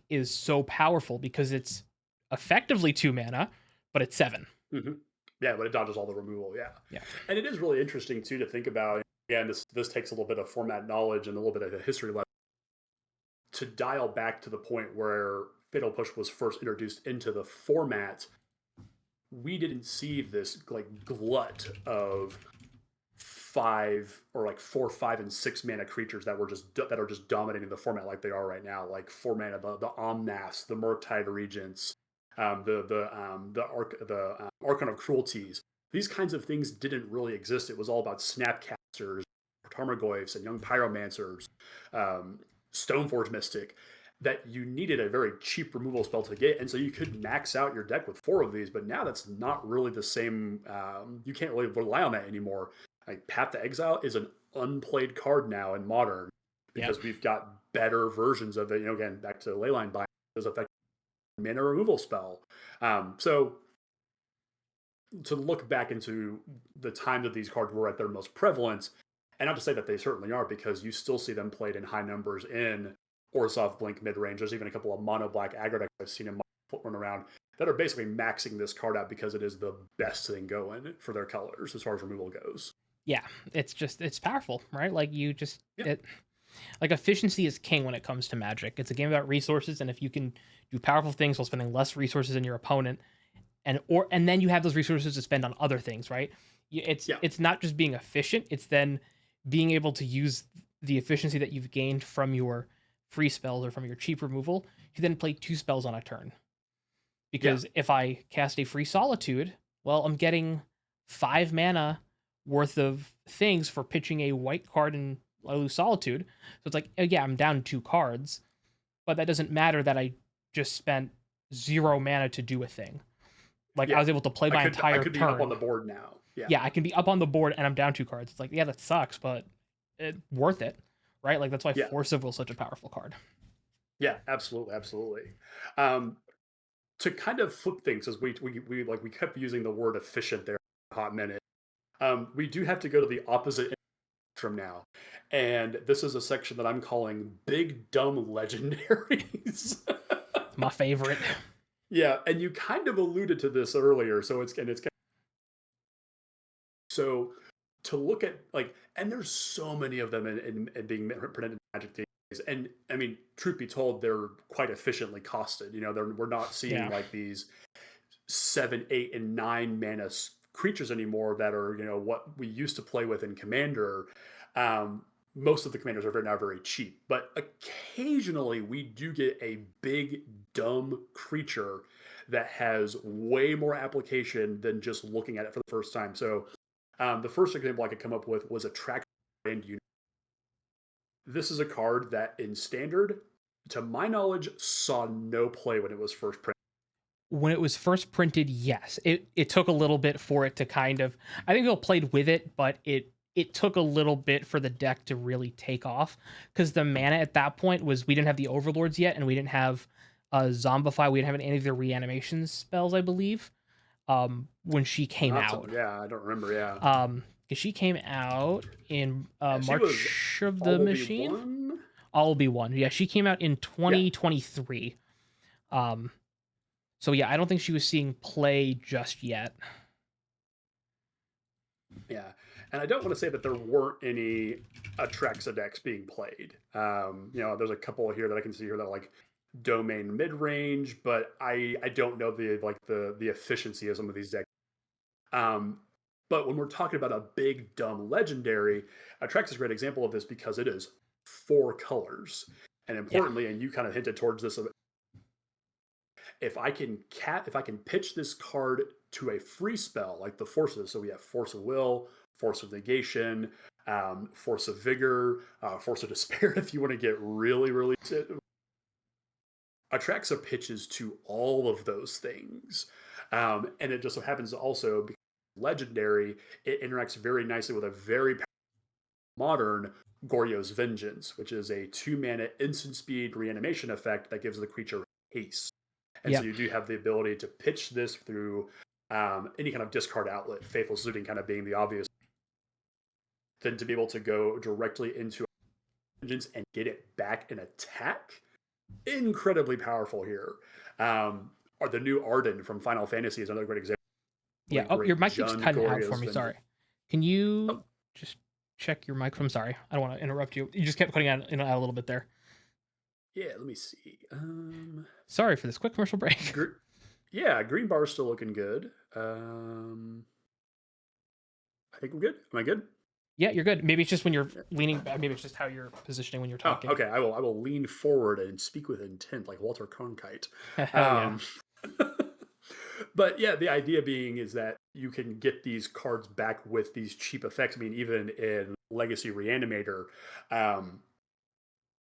is so powerful because it's effectively 2 mana, but it's 7. hmm Yeah, but it dodges all the removal. Yeah, Yeah. and it is really interesting too to think about. Again, this takes a little bit of format knowledge and a little bit of a history lesson to dial back to the point where Fatal Push was first introduced into the format. We didn't see this like glut of 5 or like 4, 5, and 6 mana creatures that are just dominating the format like they are right now. Like 4 mana, the Omnaths, the Murktide Regents, the Archon of Cruelties. These kinds of things didn't really exist. It was all about Snapcasters, Tarmogoyfs, and Young Pyromancers, um, Stoneforge Mystic. That you needed a very cheap removal spell to get, and so you could max out your deck with 4 of these. But now that's not really the same. You can't really rely on that anymore. Like Path to Exile is an unplayed card now in Modern Yep. because we've got better versions of it. Again, back to Leyline Bind, does affect mana removal spell. So to look back into the time that these cards were at their most prevalent, and not to say that they certainly are, because you still see them played in high numbers in Orzhov Blink mid range. There's even a couple of mono black aggro decks I've seen in run around that are basically maxing this card out because it is the best thing going for their colors as far as removal goes. Yeah, it's powerful, right? Like you just Yeah. it like efficiency is king when it comes to Magic. It's a game about resources, and if you can do powerful things while spending less resources than your opponent, and then you have those resources to spend on other things, right? Yeah. It's not just being efficient, it's then being able to use the efficiency that you've gained from your free spells or from your cheap removal to then play 2 spells on a turn. Yeah. Because if I cast a free Solitude, well, I'm getting 5 mana worth of things for pitching a white card and I lose Solitude. So it's like, yeah, I'm down 2 cards, but that doesn't matter that I just spent 0 mana to do a thing. Like I was able to play my I entire could be turn. up on the board now. Yeah. Yeah, I can be up on the board and I'm down 2 cards. It's like, yeah, that sucks, but worth it, right? Like that's why Yeah. Force of Will is such a powerful card. Yeah, absolutely, absolutely. To kind of flip things, as we kept using the word efficient there for a hot minute. We do have to go to the opposite from now, and this is a section that I'm calling Big Dumb Legendaries. My favorite. Yeah, and you kind of alluded to this earlier, so to look at like, and there's so many of them in being printed in Magic days, and I mean, truth be told, they're quite efficiently costed. We're not seeing like these 7, 8, and 9 mana creatures anymore that are what we used to play with in Commander. Most of the commanders are now very cheap, but occasionally we do get a big dumb creature that has way more application than just looking at it for the first time. So the first example I could come up with was a track brand unit. This is a card that in standard, to my knowledge, saw no play when it was first printed. When it was first printed, yes. It took a little bit for it to kind of, I think people played with it, but it took a little bit for the deck to really take off because the mana at that point was we didn't have the Overlords yet, and we didn't have Zombify. We didn't have any of the reanimation spells, I believe. when she came Not out. something, yeah, I don't remember. Yeah, Because she came out in yeah, she was March of all the will be Machine. one. All will be one. Yeah, she came out in Yeah, 2023. Um, so yeah, I don't think she was seeing play just yet. yeah, and I don't want to say that there weren't any Atraxa decks being played. There's a couple here that I can see here that are like domain mid range, but I don't know the efficiency of some of these decks. Um, but when we're talking about a big dumb legendary, Atraxa is a great example of this because it is 4 colors, and Yeah. importantly, and you kind of hinted towards this, if I can pitch this card to a free spell like the forces, so we have Force of Will, Force of Negation, Force of Vigor, Force of Despair, if you want to get really, really. Atraxa pitches to all of those things. And it just so happens also, because legendary, it interacts very nicely with a very modern Goryo's Vengeance, which is a 2 mana instant speed reanimation effect that gives the creature haste. And so Yep. you do have the ability to pitch this through any kind of discard outlet, Faithless Looting kind of being the obvious, then to be able to go directly into Vengeance and get it back in attack. Incredibly powerful here. Or the new Arden from Final Fantasy is another great example. Yeah. Really Oh, your great mic keeps Jund cutting out for Goryo's me. Vengeance. Sorry. Can you Oh, just check your mic? I'm sorry. I don't want to interrupt you. You just kept cutting out, out a little bit there. yeah, let me see. Sorry for this quick commercial break. Yeah, green bar is still looking good. I think I'm good. Am I good? Yeah, you're good. Maybe it's just when you're leaning back. Maybe it's just how you're positioning when you're Oh, talking. okay. I will lean forward and speak with intent like Walter Cronkite. Hell yeah. Um, but yeah, the idea being is that you can get these cards back with these cheap effects. I mean, even in Legacy Reanimator, um,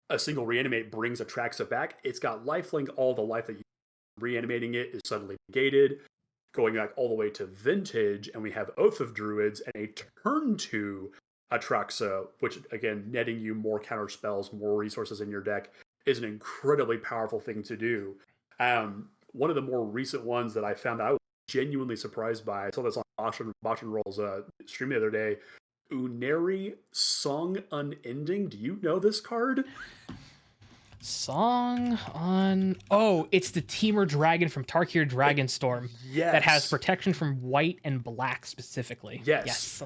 a single reanimate brings Atraxa back. It's got lifelink. All the life that you reanimating it is suddenly negated. Going back all the way to Vintage, and we have Oath of Druids and a turn 2 Atraxa, which again, netting you more counter spells, more resources in your deck, is an incredibly powerful thing to do. One of the more recent ones that I found that I was genuinely surprised by, I saw this on Bosch and Roll's stream the other day. Uneri Song Unending. Do you know this card? Song on. Oh, it's the Teamer Dragon from Tarkir Dragonstorm that has Yes. protection from white and black specifically. Yes.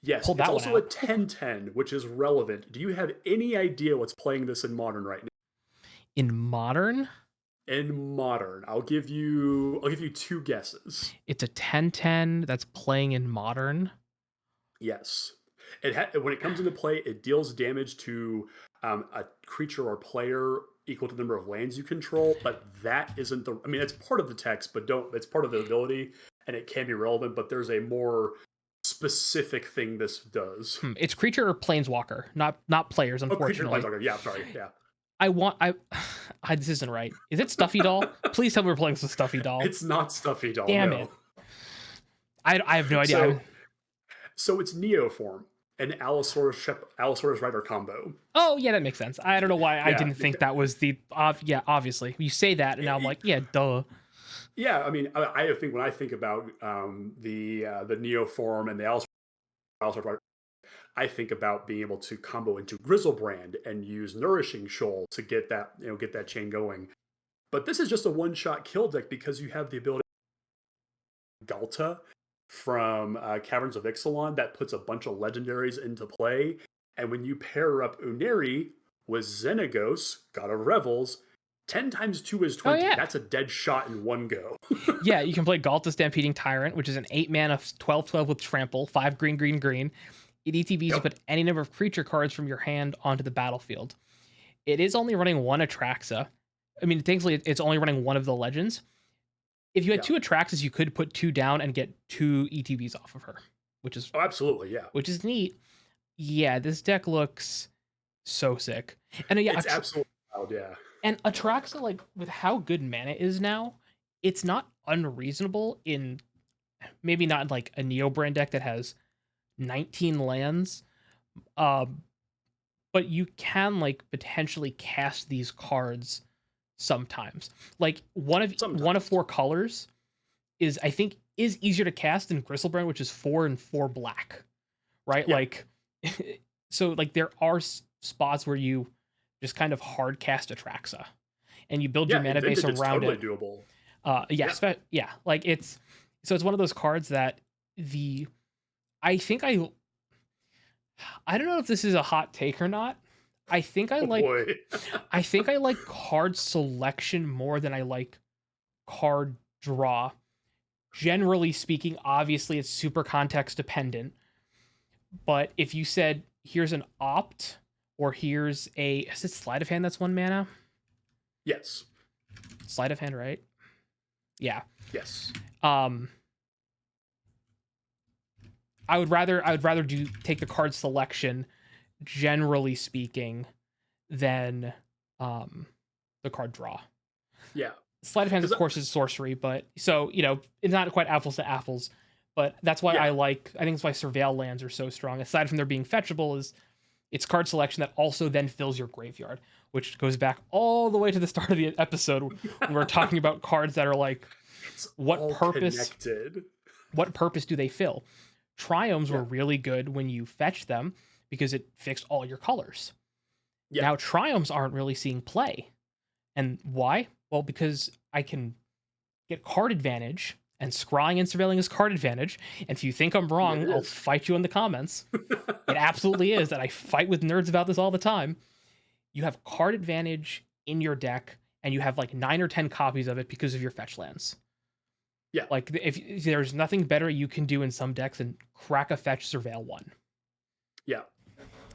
Yes. Pulled It's that one also a out. 10/10, which is relevant. Do you have any idea what's playing this in Modern right now? In Modern, In Modern, I'll give you 2 guesses. it's a 10/10 that's playing in Modern. Yes. When it comes into play, it deals damage to a creature or player equal to the number of lands you control, but that isn't the. I mean, it's part of the text, but don't. It's part of the ability, and it can be relevant. But there's a more specific thing this does. It's creature or planeswalker, not players, Oh, creature unfortunately. planeswalker. Yeah, sorry. Yeah. This isn't right. Is it Stuffy Doll? Please tell me we're playing with Stuffy Doll. It's not Stuffy Doll. Damn no. it. I have no idea. So it's Neoform, an Allosaurus Rider combo. Oh yeah, that makes sense. I don't know why I Yeah. didn't think that was the. Yeah, obviously you say that, and now I'm like, yeah, duh. Yeah, I mean, I think when I think about the Neoform and the Allosaurus Rider, I think about being able to combo into Grizzlebrand and use Nourishing Shoal to get that chain going. But this is just a one-shot kill deck because you have the ability Galta from Caverns of Ixalan that puts a bunch of legendaries into play. And when you pair up Uneri with Xenagos, God of Revels, 10 times 2 is 20. Oh, yeah. That's a dead shot in one go. Yeah, you can play Galta Stampeding Tyrant, which is an 8-mana 12/12 with Trample, 5 green, green, green. It ETBs to put any number of creature cards from your hand onto the battlefield. It is only running one Atraxa. I mean, thankfully, it's only running one of the legends. If you had 2 Atraxas, you could put 2 down and get 2 ETBs off of her, which is absolutely, yeah. Which is neat. Yeah, this deck looks so sick. And yeah, it's absolutely wild, yeah. And Atraxa, like with how good mana is now, it's not unreasonable in maybe not like a Neo brand deck that has 19 lands. But you can like potentially cast these cards sometimes. Like one of 4 colors is, I think is easier to cast than Gristlebrand, which is 4 and 4 black, right? Yeah. Like, so like there are spots where you just kind of hard cast Atraxa, and you build your Yeah, in mana base Vintage, it's around totally it. doable. Yeah, Yeah. yeah, like it's one of those cards that the I think I don't know if this is a hot take or not. I think I Oh like boy. I think I like card selection more than I like card draw. Generally speaking, obviously it's super context dependent. But if you said here's an opt or here's is it sleight of hand that's 1 mana? Yes. Sleight of hand, right? Yeah. Yes. Um I would rather take the card selection, generally speaking, than the card draw. Yeah. Sleight of hand, of Because course, is sorcery, but so it's not quite apples to apples. But that's why yeah. I think it's why Surveil lands are so strong. Aside from their being fetchable, is it's card selection that also then fills your graveyard, which goes back all the way to the start of the episode when we're talking about cards that are like, It's what all purpose? connected. What purpose do they fill? Triomes were Yeah. really good when you fetch them because it fixed all your colors. Yeah. Now Triomes aren't really seeing play. And why? Well, because I can get card advantage, and scrying and surveilling is card advantage. And if you think I'm Yeah, wrong, it I'll is. fight you in the comments. It absolutely is that I fight with nerds about this all the time. You have card advantage in your deck, and you have like 9 or 10 copies of it because of your fetch lands. Yeah. Like if there's nothing better you can do in some decks than crack a fetch surveil 1. Yeah.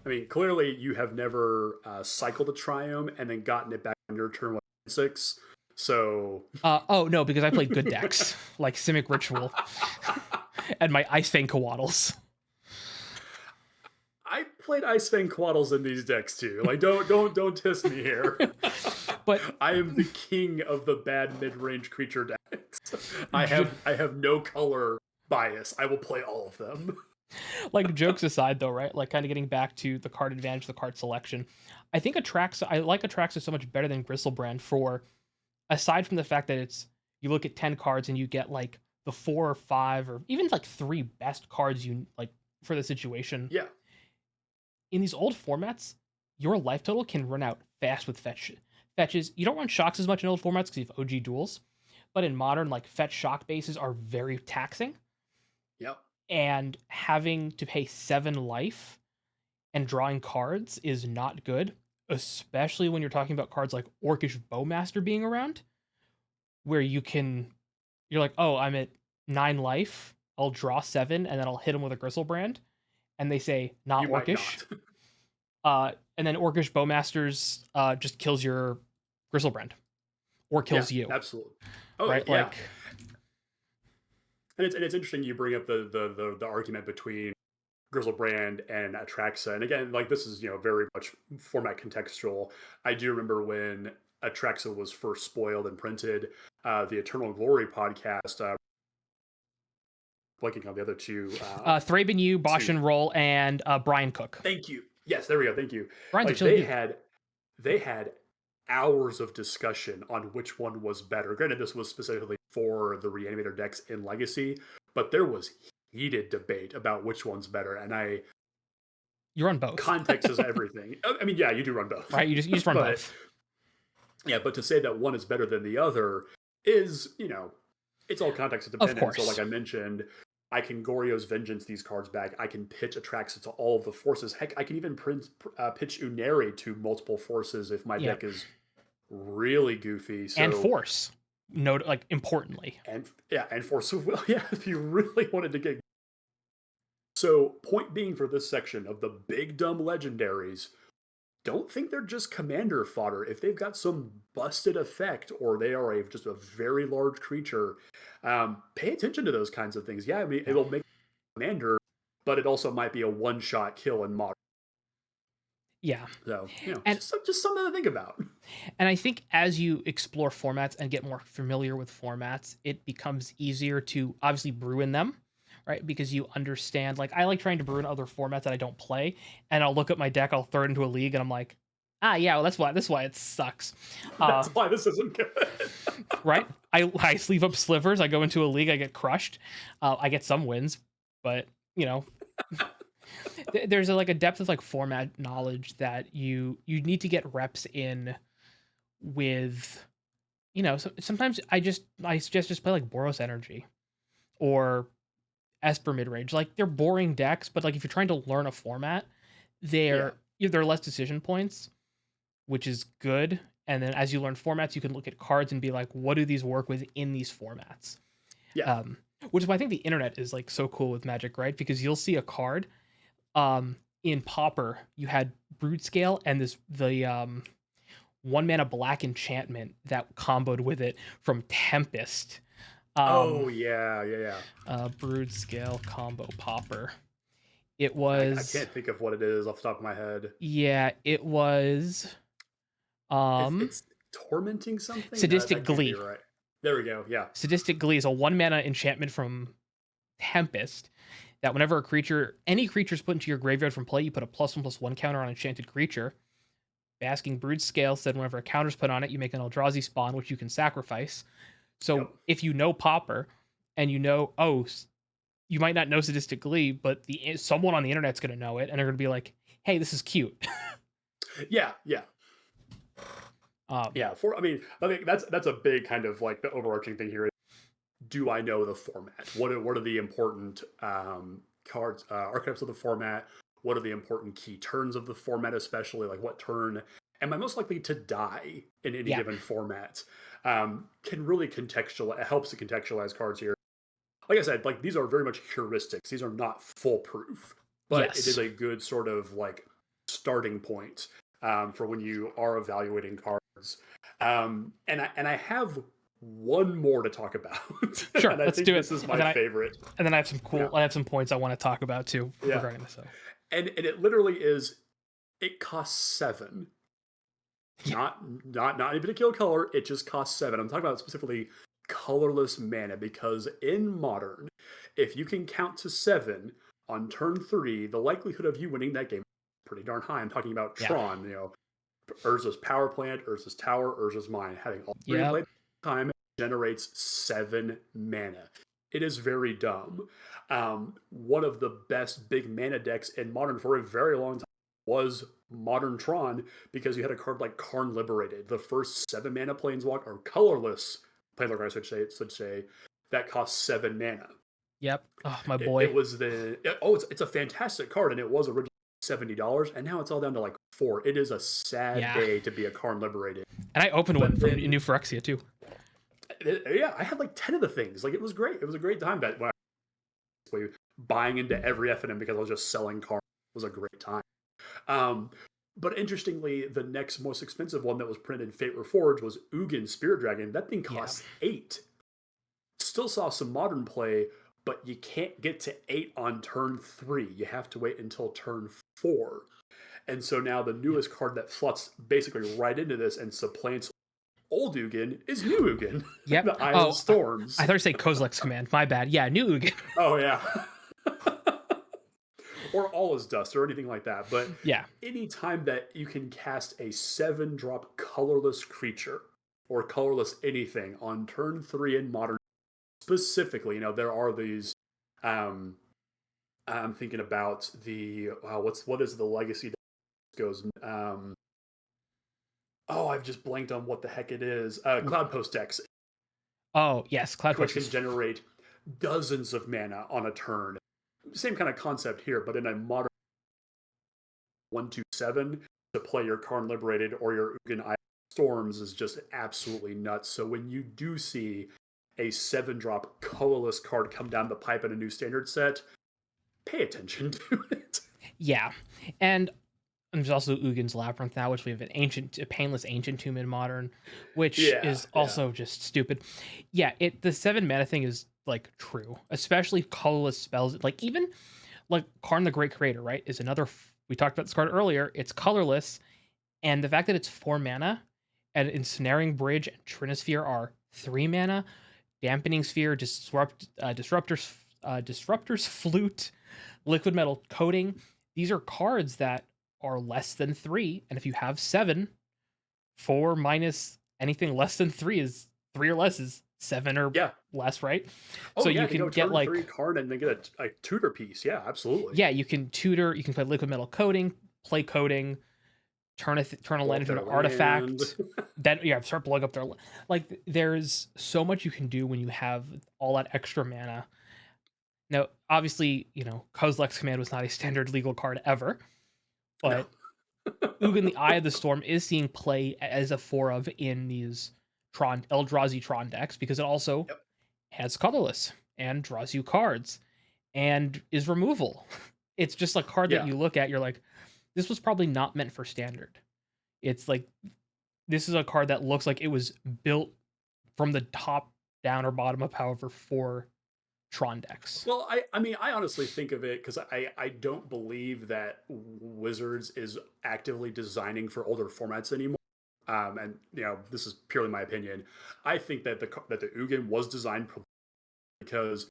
I mean, clearly you have never cycled a Triome and then gotten it back on your turn 6. So. Oh no, because I played good decks like Simic Ritual and my Icefang Coatls. I played Icefang Quaddles in these decks too. Like, don't test me here. But I am the king of the bad mid-range creature decks. I have no color bias. I will play all of them. like, jokes aside though, right? Like, kind of getting back to the card advantage, the card selection. I think I like Atraxa so much better than Gristlebrand for, aside from the fact that it's you look at 10 cards and you get like the 4 or 5 or even like 3 best cards you like for the situation. Yeah. In these old formats, your life total can run out fast with fetches. You don't run shocks as much in old formats because you have OG duels, but in modern, like, fetch shock bases are very taxing. Yep. And having to pay 7 life and drawing cards is not good, especially when you're talking about cards like Orcish Bowmaster being around, where you're like, oh, I'm at 9 life, I'll draw 7, and then I'll hit them with a Gristlebrand, and they say not You might Orcish. not. And then Orcish Bowmasters just kills your Gristlebrand or kills you. Absolutely. Oh, right? yeah. Like, and it's interesting you bring up the argument between Grizzlebrand and Atraxa. And again, like, this is, very much format contextual. I do remember when Atraxa was first spoiled and printed, the Eternal Glory podcast, blanking on the other two. Thraben Yu, Bosch and Roll, and Brian Cook. Thank you. Yes, there we go. Thank you. Brian's like, they had hours of discussion on which one was better. Granted, this was specifically for the Reanimator decks in Legacy, but there was heated debate about which one's better. And you run both. Context is everything. I mean, yeah, you do run both, right? You just run both. Yeah, but to say that one is better than the other is, it's all context dependent. Of course. So, like I mentioned, I can Goryo's Vengeance these cards back. I can pitch Atraxa to all of the forces. Heck, I can even pitch Uneri to multiple forces if my deck is really goofy. So, and force. Note, like, importantly. And force of will. Yeah, if you really wanted to get. So, point being for this section of the big dumb legendaries, don't think they're just commander fodder. If they've got some busted effect or they are just a very large creature, pay attention to those kinds of things. Yeah, I mean, it'll make commander, but it also might be a one-shot kill in modern. Yeah. So, and just something to think about. And I think as you explore formats and get more familiar with formats, it becomes easier to obviously brew in them, right? Because you understand, like, I like trying to brew in other formats that I don't play, and I'll look at my deck, I'll throw it into a league, and I'm like, Yeah, well, that's why it sucks. That's why this isn't good. Right? I sleeve up slivers. I go into a league. I get crushed. I get some wins, but you know, there's like a depth of like format knowledge that you need to get reps in with. Sometimes I suggest just play like Boros Energy or Esper Midrange. Like they're boring decks, but like if you're trying to learn a format, Yeah. there are less decision points, which is good. And then as you learn formats, you can look at cards and be like, what do these work with in these formats? Yeah. Which is why I think the internet is like so cool with Magic, right? Because you'll see a card. In Pauper, you had Brood Scale and the 1 mana black enchantment that comboed with it from Tempest. Oh yeah. Brood Scale combo Pauper. It I was can't think of what it is off the top of my head. yeah, it was It's tormenting something. Sadistic That can't be Glee. right. There we go. Yeah. Sadistic Glee is a 1 mana enchantment from Tempest that whenever any creature is put into your graveyard from play, you put a +1/+1 counter on enchanted creature. Basking Brood Scale said whenever a counter's put on it, you make an Eldrazi spawn, which you can sacrifice. So Yep. if you know Pauper and you know, you might not know Sadistic Glee, but someone on the internet's going to know it, and they're going to be like, hey, this is cute. Yeah. I think that's a big kind of like the overarching thing here. Do I know the format? What are the important cards, archetypes of the format? What are the important key turns of the format, especially like what turn am I most likely to die in any Yeah. given format? Can really helps to contextualize cards here. Like I said, like these are very much heuristics. These are not foolproof, but Yes. it is a good sort of like starting point for when you are evaluating cards. And I have one more to talk about. Sure, and I let's think do it. this is my favorite. And then I have some points I want to talk about too regarding this. And it literally is. It costs 7. Yeah. Not any particular color. It just costs 7. I'm talking about specifically colorless mana because in Modern, if you can count to 7 on turn 3, the likelihood of you winning that game is pretty darn high. I'm talking about Tron. Urza's Power Plant, Urza's Tower, Urza's Mine. Having all 3 played at the time generates 7 mana. It is very dumb. One of the best big mana decks in Modern for a very long time was Modern Tron because you had a card like Karn Liberated, the first 7 mana planeswalk or colorless planeswalker, I should say, that costs 7 mana. Yep. Oh, my boy. It's a fantastic card, and it was originally $70, and now it's all down to like 4. It is a sad day to be a Karn Liberated. And I opened one from New Phyrexia too. I had like 10 of the things. Like it was great. It was a great time when I was buying into every FNM because I was just selling Karn. It was a great time. But interestingly, the next most expensive one that was printed in Fate Reforged was Ugin Spirit Dragon. That thing costs 8. Still saw some Modern play, but you can't get to 8 on turn 3. You have to wait until turn 4. And so now the newest card that slots basically right into this and supplants old Ugin is New Ugin. Yep. The Isle of Storms. I thought you say Kozilek's Command. My bad. Yeah, New Ugin. Oh, yeah. Or All is Dust or anything like that. But anytime that you can cast a 7-drop colorless creature or colorless anything on turn 3 in Modern, specifically, there are these. I'm thinking about the what is the legacy that goes. I've just blanked on what the heck it is. Cloud Post decks. Oh yes, Cloud Post can generate dozens of mana on a turn. Same kind of concept here, but in a Modern 1/2/7 to play your Karn Liberated or your Ugin Isle Storms is just absolutely nuts. So when you do see a 7-drop colorless card come down the pipe in a new standard set, pay attention to it. Yeah, and there's also Ugin's Labyrinth now, which we have a painless ancient tomb in Modern, which is also just stupid. Yeah, the 7 mana thing is like true, especially colorless spells. Like even like Karn the Great Creator, right? Is another. We talked about this card earlier. It's colorless, and the fact that it's 4 mana, and Ensnaring Bridge and Trinisphere are 3 mana. Dampening Sphere, Disruptor's Flute, Liquid Metal Coating. These are cards that are less than 3, and if you have 7, 4 minus anything less than 3 is 3 or less is 7 or Yeah. less, right? Oh So yeah, you to go can get turn 3 like card and then get a tutor piece. Yeah, absolutely. yeah, you can tutor, you can play liquid metal coating, play coding, turn a Blow land up into their an land. artifact. Then yeah, start blowing up their like. There's so much you can do when you have all that extra mana. Now, obviously, Kozilek's Command was not a standard legal card ever, No. but Ugin the Eye of the Storm is seeing play as a 4 of in these Eldrazi Tron decks because it also Yep. has colorless and draws you cards and is removal. It's just a card that Yeah. you look at, you're like, this was probably not meant for standard. It's like this is a card that looks like it was built from the top down or bottom of however 4 Tron decks. Well, I mean, I honestly think of it because I don't believe that Wizards is actively designing for older formats anymore. And this is purely my opinion. I think that the Ugin was designed because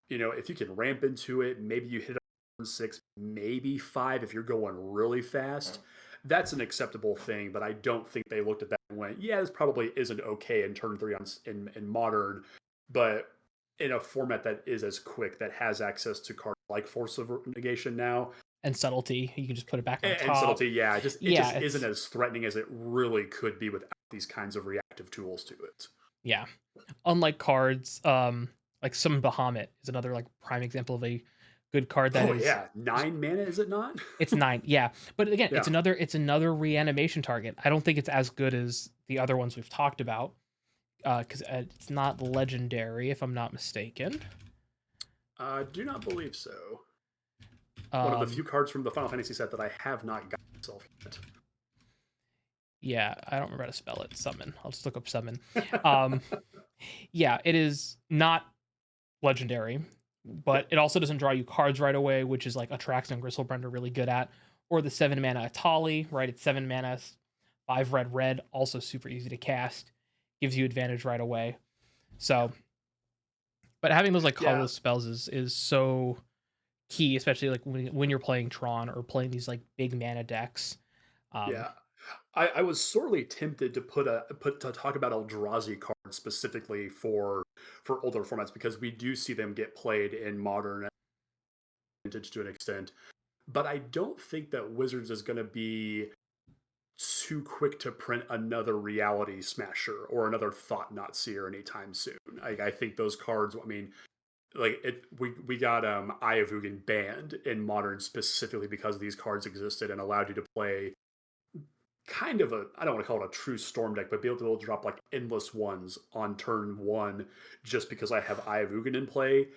if you can ramp into it, maybe you hit it on 6, maybe 5 if you're going really fast. That's an acceptable thing, but I don't think they looked at that and went, "Yeah, this probably isn't okay in turn 3 in modern," but in a format that is as quick, that has access to cards like Force of Negation now, And subtlety, you can just put it back on and top. subtlety, yeah, it just Yeah, isn't as threatening as it really could be without these kinds of reactive tools to it. yeah. Unlike cards, like some Bahamut is another like prime example of a good card that Oh is yeah, 9 mana, is it not? it's 9, yeah. But again, Yeah. it's another reanimation target. I don't think it's as good as the other ones we've talked about. Because it's not legendary, if I'm not mistaken. Do not believe so. One of the few cards from the Final Fantasy set that I have not got myself yet. Yeah, I don't remember how to spell it. Summon. I'll just look up summon. Yeah, it is not legendary, but it also doesn't draw you cards right away, which is like Atraxa and Gristlebrand are really good at. Or the 7 mana Atali, right? It's 7 mana, 5 red, also super easy to cast. Gives you advantage right away. So, but having those like colorless spells is so key, especially like when you're playing Tron or playing these like big mana decks. Yeah. I was sorely tempted to to talk about Eldrazi cards specifically for older formats because we do see them get played in modern and vintage to an extent. But I don't think that Wizards is going to be too quick to print another Reality Smasher or another Thought Knot Seer anytime soon. I think those cards, I mean, like we got Eye of Ugin banned in modern specifically because these cards existed and allowed you to play kind of I don't want to call it a true storm deck, but be able to drop like endless ones on turn 1 just because I have Eye of Ugin in play.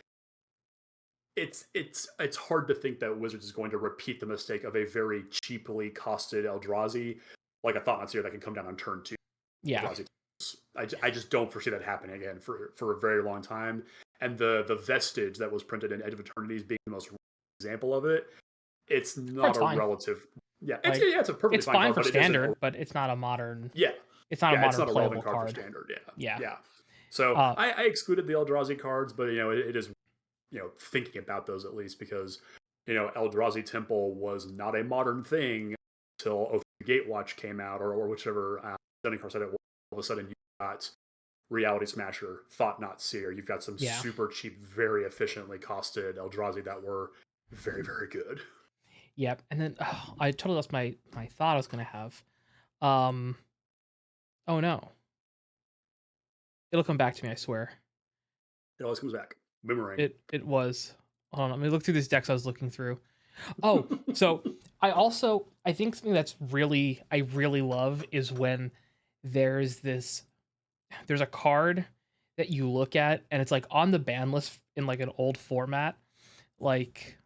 It's hard to think that Wizards is going to repeat the mistake of a very cheaply costed Eldrazi, like a Thought-Knot Seer that can come down on turn 2. Yeah. Eldrazi. I just don't foresee that happening again for a very long time. And the Vestige that was printed in Edge of Eternities being the most example of it, it's not a fine. relative. Yeah, Like, it's a perfectly it's fine fine card, for standard, but it's not a modern. Yeah, it's not a modern it's not a playable relevant card. for standard. Yeah. So I excluded the Eldrazi cards, but it is thinking about those at least because Eldrazi Temple was not a modern thing until Oath of the Gatewatch came out or whichever Zendikar said it was. All of a sudden you got Reality Smasher, Thought Knot Seer. You've got some super cheap, very efficiently costed Eldrazi that were very, very good. Yep. And then I totally lost my thought I was gonna have. Oh no. It'll come back to me, I swear. It always comes back. Boomerang. It was. Hold on, let me look through these decks I was looking through. Oh, so I think something that's I really love is when there's a card that you look at and it's like on the ban list in like an old format. Like,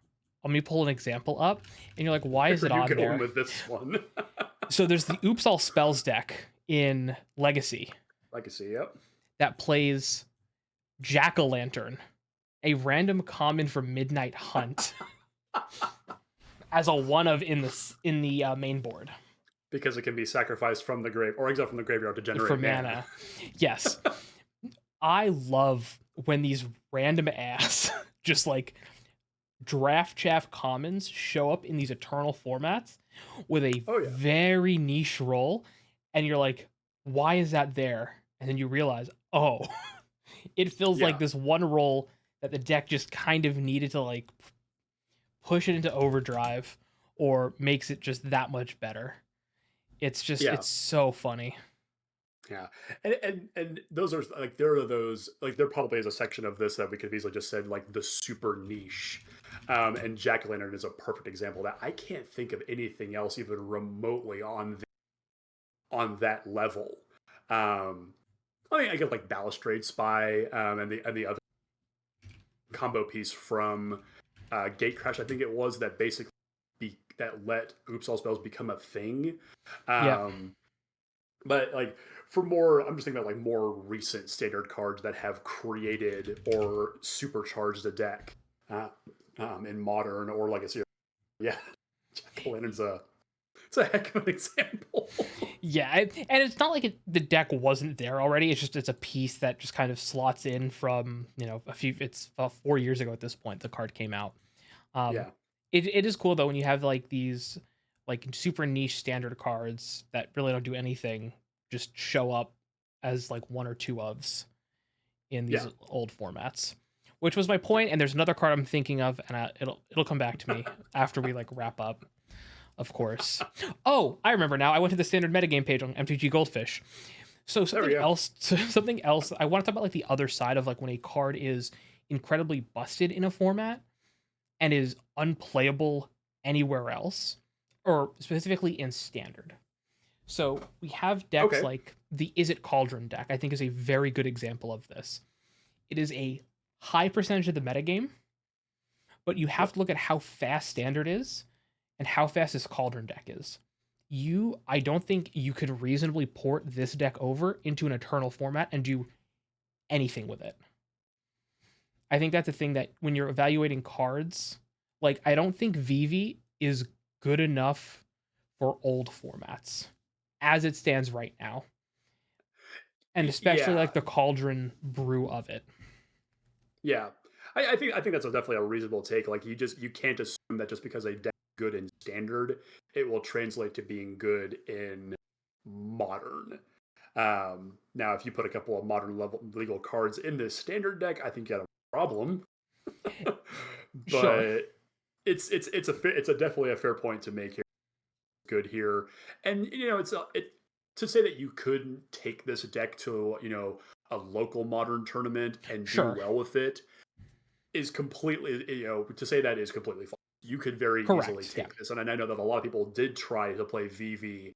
let me pull an example up, and you're like, why is it on there? Going with this one. So there's the Oops All Spells deck in Legacy. Yep. That plays Jack-o'-lantern, a random common from Midnight Hunt, as a one of in the main board. Because it can be sacrificed from the grave or exiled from the graveyard to generate for mana. Yes. I love when these random ass just like draft chaff commons show up in these eternal formats with a Oh yeah. very niche role, and you're like, why is that there? And then you realize, oh, it feels like Yeah. this one role that the deck just kind of needed to like push it into overdrive or makes it just that much better. Yeah. It's so funny. Yeah, and those are like there are those like there probably is a section of this that we could have easily just said like the super niche, and Jack Lantern is a perfect example of that. I can't think of anything else even remotely on that level. Um, I mean, I get like Balustrade Spy, and the other combo piece from Gate Crash, I think it was that basically that let Oops All Spells become a thing. Yeah. Um, But like for more, I'm just thinking about like more recent standard cards that have created or supercharged a deck uh, in modern or like a series. Yeah, Jack o' Lantern's it's a heck of an example. Yeah, and it's not like the deck wasn't there already. It's just it's a piece that just kind of slots in from a few. It's 4 years ago at this point. The card came out. Um, Yeah, it is cool though when you have like these like super niche standard cards that really don't do anything, just show up as like one or two ofs in these yeah. old formats. Which was my point. And there's another card I'm thinking of, and it'll come back to me after we like wrap up. Of course. Oh, I remember now. I went to the standard metagame page on MTG Goldfish. So There we something go. else. Something else. I want to talk about like the other side of like when a card is incredibly busted in a format and is unplayable anywhere else, or specifically in standard. So we have decks Okay. like the Izzet Cauldron deck. I think is a very good example of this. It is a high percentage of the metagame, but you have Yep. to look at how fast standard is and how fast this Cauldron deck is. I don't think you could reasonably port this deck over into an Eternal format and do anything with it. I think that's a thing that when you're evaluating cards, like I don't think Vivi is good enough for old formats as it stands right now. And especially Yeah, like the Cauldron brew of it. yeah. I think that's definitely a reasonable take. Like you can't assume that just because a deck is good in standard, it will translate to being good in modern. Now, if you put a couple of modern level legal cards in this standard deck, I think you got a problem. Sure. But it's a definitely a fair point to make here. Good here, and to say that you couldn't take this deck to a local modern tournament and do Sure. well with it is completely to say that is completely fine. You could very easily Correct. Yeah. take this, and I know that a lot of people did try to play VV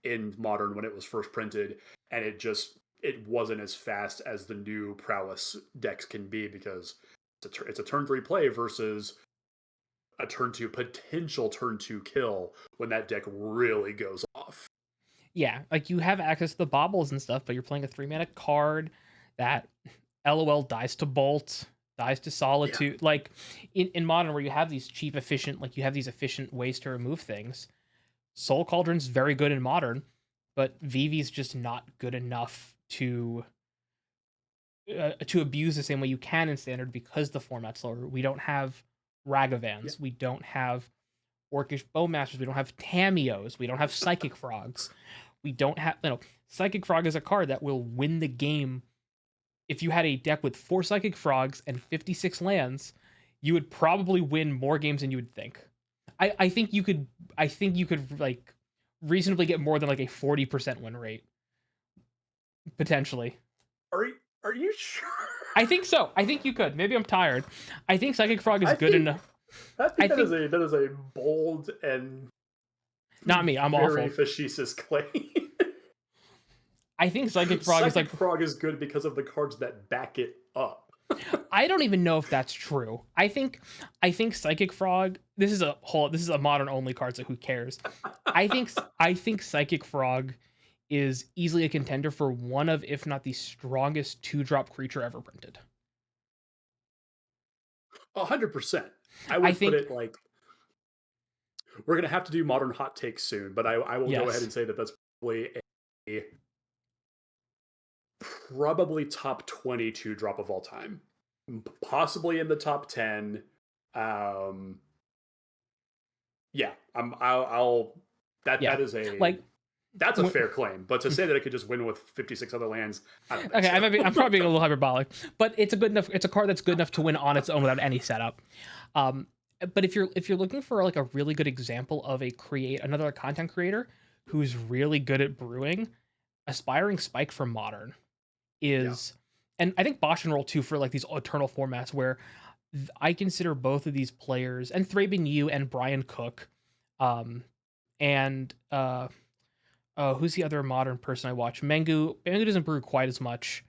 in modern when it was first printed, and it wasn't as fast as the new prowess decks can be because it's a turn 3 play versus a turn 2 potential turn 2 kill when that deck really goes off. Yeah. Like you have access to the baubles and stuff, but you're playing a 3 mana card that LOL dies to Bolt, dies to Yeah, Solitude. Like in modern where you have these cheap, efficient, like you have these efficient ways to remove things. Soul Cauldron's very good in modern, but Vivi's just not good enough to abuse the same way you can in standard because the format's lower. We don't have yeah. Ragavans, we don't have Orcish Bowmasters, we don't have Tamios, we don't have Psychic Frogs, we don't have Psychic Frog is a card that will win the game. If you had a deck with 4 Psychic Frogs and 56 lands, you would probably win more games than you would think. I think you could like reasonably get more than like a 40% win rate potentially. Are are you sure? I think so. I think you could. Maybe I'm tired. I think Psychic Frog is I good think enough. I I think think that is a bold and not me. I'm very awful. facetious claim. I think Psychic Frog is Psychic like Frog is good because of the cards that back it up. I don't even know if that's true. I think Psychic Frog. This is a modern only card, so who cares? I think Psychic Frog is easily a contender for one of, if not the strongest 2-drop creature ever printed. 100%. I I would put think it like we're gonna have to do modern hot takes soon, but I will go ahead yes. and say that that's a probably top 22 drop of all time, possibly in the top 10. Um, Yeah, I'll that Yeah, that is a like that's a when, fair claim. But to say that it could just win with 56 other lands, I don't think okay, so. I'm probably being a little hyperbolic, but it's a good enough. It's a card that's good enough to win on its own without any setup. Um, but if you're looking for like a really good example of another content creator who's really good at brewing, Aspiring Spike from Modern Yeah, is, and I think Bosch and Roll too for like these eternal formats where I consider both of these players and Thraben Yu and Brian Cook, um, and oh, who's the other modern person I watch? Mengu doesn't brew quite as much.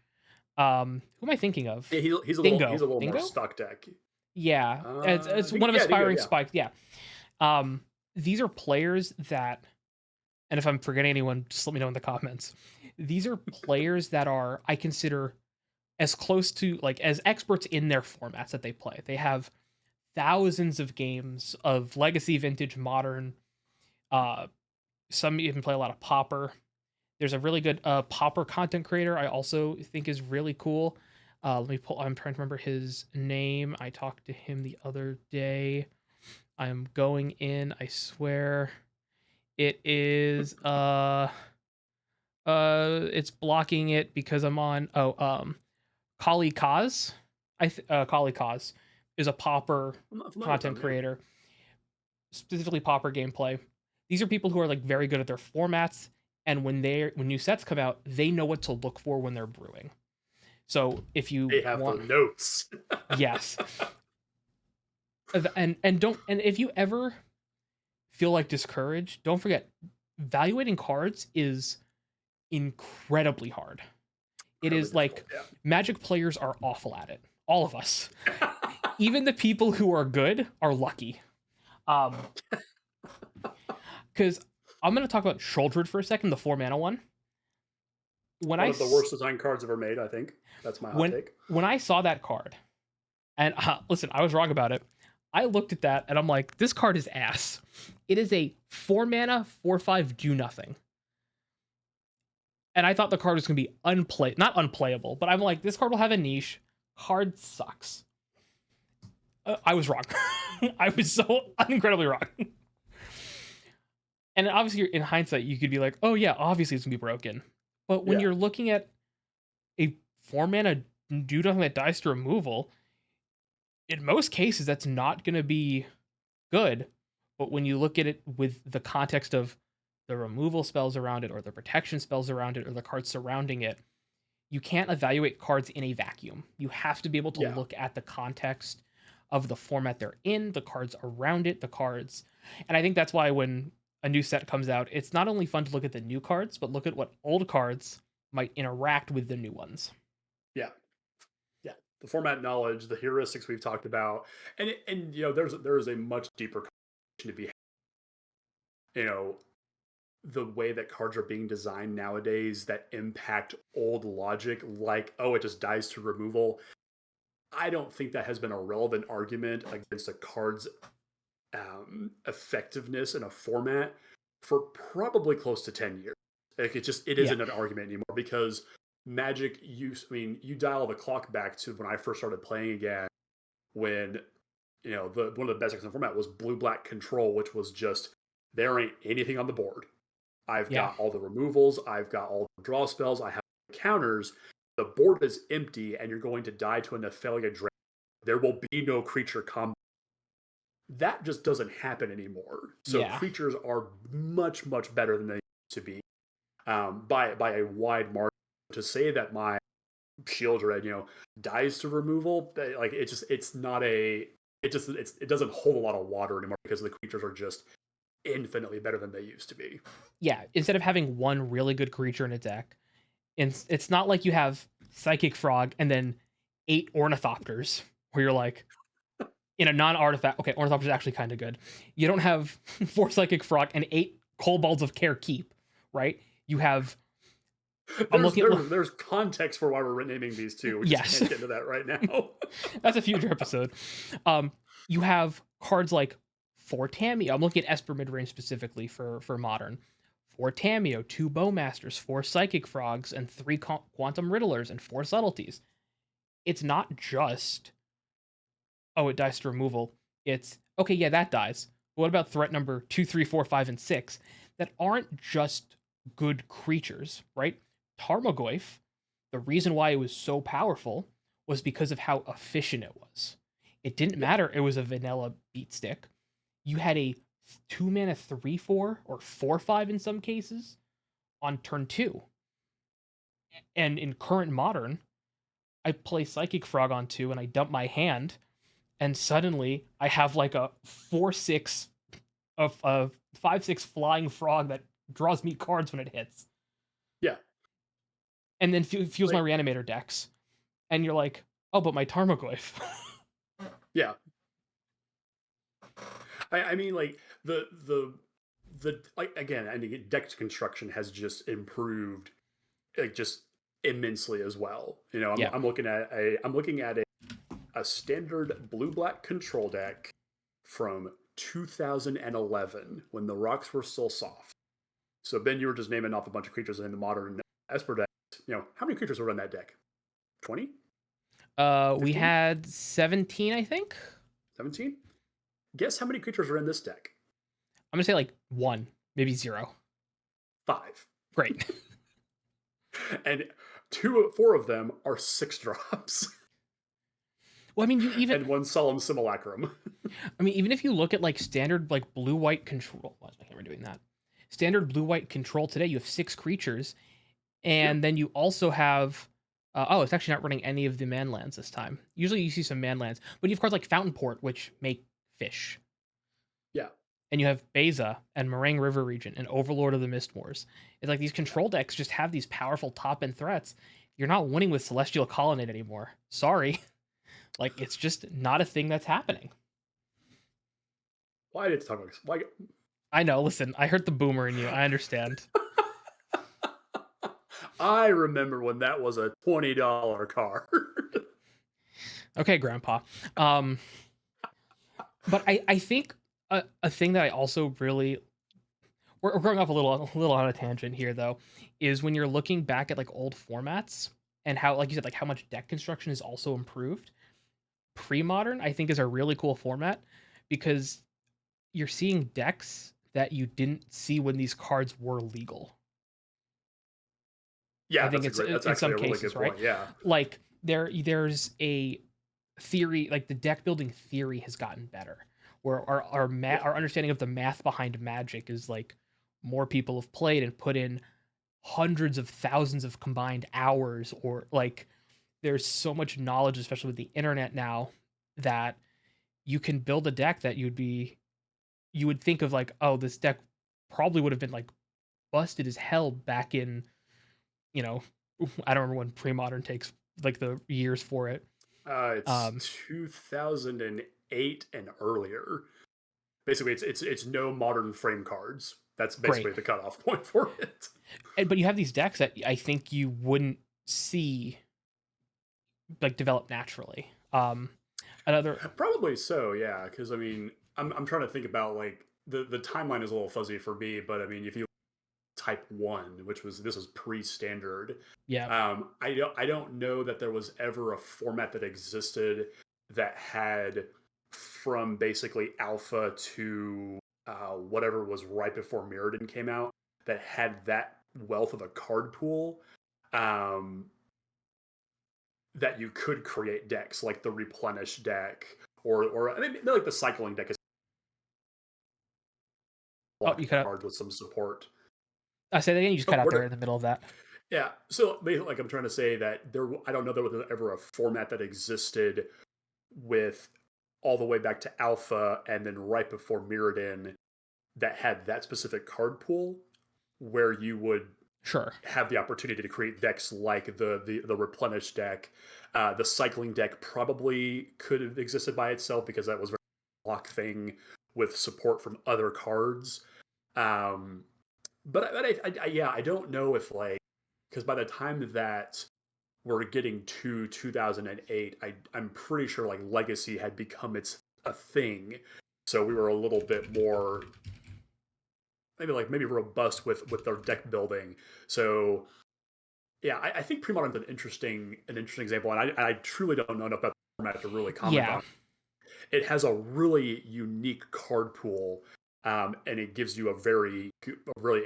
Who am I thinking of? yeah he's a Dingo. little more Dingo? stuck deck. Yeah, it's one of Dingo, Aspiring yeah. Spike. Yeah. Um, these are players that, and if I'm forgetting anyone, just let me know in the comments. These are players that are I consider as close to like as experts in their formats that they play. They have thousands of games of legacy, vintage, modern. Uh, some even play a lot of Pauper. There's a really good Pauper content creator I also think is really cool. Let me pull. I'm trying to remember his name. I talked to him the other day. I'm going in. I swear, it is. It's blocking it because I'm on. Kali Kaz. Kali Kaz is a Pauper I'm not familiar with content them. Yeah. creator, specifically Pauper gameplay. These are people who are like very good at their formats, and when new sets come out, they know what to look for when they're brewing. So if you They have the want, notes. yes, and if you ever feel like discouraged, don't forget evaluating cards is incredibly hard. It Incredibly is difficult. like Magic players are awful at it. All of us, even the people who are good, are lucky. Um, because I'm gonna talk about Sholdred for a second, the 4 mana one. When One I of the worst design cards ever made, I think. That's my hot when take. when I saw that card, and listen, I was wrong about it. I looked at that and I'm like, this card is ass. It is a 4 mana 4/5 do nothing, and I thought the card was gonna be not unplayable, but I'm like, this card will have a niche. Card sucks. I was wrong. I was so incredibly wrong. And obviously, in hindsight, you could be like, oh yeah, obviously it's gonna be broken. But when Yeah. you're looking at a 4 mana do nothing that dies to removal, in most cases that's not going to be good. But when you look at it with the context of the removal spells around it, or the protection spells around it, or the cards surrounding it, you can't evaluate cards in a vacuum. You have to be able to Yeah. look at the context of the format they're in, the cards around it, the cards. And I think that's why when a new set comes out, it's not only fun to look at the new cards, but look at what old cards might interact with the new ones. Yeah. Yeah. The format knowledge, the heuristics we've talked about, and there's a much deeper conversation to be, you know, the way that cards are being designed nowadays that impact old logic, like, oh, it just dies to removal. I don't think that has been a relevant argument against a card's effectiveness in a format for probably close to 10 years. Like it Yeah. isn't an argument anymore because Magic use. I mean, you dial the clock back to when I first started playing again, when the one of the best decks in the format was blue black control, which was just there ain't anything on the board. I've Yeah. got all the removals, I've got all the draw spells, I have counters. The board is empty, and you're going to die to a Nephalia Dragon. There will be no creature combo. That just doesn't happen anymore. So Yeah. creatures are much, much better than they used to be, by a wide margin. To say that my shield red, dies to removal, like it's not a it doesn't hold a lot of water anymore because the creatures are just infinitely better than they used to be. Yeah. Instead of having one really good creature in a deck, it's not like you have Psychic Frog and then 8 Ornithopters, where you're like, in a non-artifact. Okay, Ornithopter is actually kind of good. You don't have 4 Psychic Frog and 8 Kobolds of Care Keep, right? You have. I'm There's looking at. there's context for why we're naming these two. We just Yes, can't get into that right now. that's a future episode. You have cards like 4 Tameo. I'm looking at Esper midrange specifically for modern. 4 Tameo, 2 Bowmasters, 4 Psychic Frogs, and 3 Quantum Riddlers, and 4 Subtleties. It's not just, oh, it dies to removal. It's, okay, yeah, that dies. What about threat number 2, 3, 4, 5, and 6 that aren't just good creatures, right? Tarmogoyf, the reason why it was so powerful was because of how efficient it was. It didn't Yeah. matter it was a vanilla beat stick. You had a 2 mana 3 4 or 4 5 in some cases on turn 2. And in current modern, I play Psychic Frog on 2 and I dump my hand, and suddenly I have like a 4/6 of a 5/6 flying frog that draws me cards when it hits, Yeah. and then fuels my Like, Reanimator decks. And you're like, oh, but my Tarmogoyf. yeah. I mean, like like again, I think deck construction has just improved, like just immensely as well. You know, Yeah. I'm looking at a standard blue black control deck from 2011 when the rocks were still soft. So Ben, you were just naming off a bunch of creatures in the modern Esper deck. You know, how many creatures were in that deck? 20? We 15? had 17, I think. 17? Guess how many creatures are in this deck? I'm gonna say like 1, maybe 0. 5. Great. And four of them are 6 drops. Well, I mean, you even And one solemn simulacrum. I mean, even if you look at like standard like blue white control, why is my camera doing that? Standard blue white control today, you have 6 creatures, Yeah. and then you also have oh, it's actually not running any of the man lands this time. Usually you see some man lands, but you have cards like Fountain Port, which make fish. Yeah. And you have Beza and Meringue River Region and Overlord of the Mistmoors. It's like these control decks just have these powerful top end threats. You're not winning with Celestial Colonnade anymore. Sorry. Like, it's just not a thing that's happening. Why did talk about this? Why? I know, listen, I heard the boomer in you. I understand. I remember when that was a $20 card. Okay, Grandpa. Um, but I think a thing that I also really we're going off a little on a tangent here though, is when you're looking back at like old formats and how, like you said, like how much deck construction is also improved. Pre-modern, I think, is a really cool format because you're seeing decks that you didn't see when these cards were legal. I Yeah, think that's in actually some a really good cases, right? point. Yeah. Like there's a theory, like the deck building theory has gotten better, where Yeah. our understanding of the math behind Magic is like more people have played and put in hundreds of thousands of combined hours, or like there's so much knowledge, especially with the internet now, that you can build a deck that you would think of like, oh, this deck probably would have been like busted as hell back in, you know, I don't remember when pre-modern takes like the years for it. It's Um, 2008 and earlier. Basically, it's no modern frame cards. That's great. basically the cutoff point for it. But you have these decks that I think you wouldn't see like develop naturally. Another Probably so, yeah. Because I mean, I'm trying to think about like the timeline is a little fuzzy for me, but I mean, if you Type One, which was this was pre-standard, yeah, I don't know that there was ever a format that existed that had from basically alpha to whatever was right before Mirrodin came out that had that wealth of a card pool. Um, that you could create decks like the replenish deck or I mean like the cycling deck is oh, you block cut out. cards with some support. I say that again. You just Oh, cut out were there there, in the middle of that. yeah. So basically, like I'm trying to say that I don't know there was ever a format that existed with all the way back to alpha and then right before Mirrodin that had that specific card pool where you would Sure. have the opportunity to create decks like the replenish deck. The cycling deck probably could have existed by itself because that was a very block thing with support from other cards. Um, but yeah, I don't know if like because by the time that we're getting to 2008, I'm pretty sure like Legacy had become its a thing, so we were a little bit more maybe robust with their deck building. So yeah, I think pre-modern's an interesting example, and I truly don't know enough about the format to really comment Yeah. on. it has a really unique card pool, and it gives you a really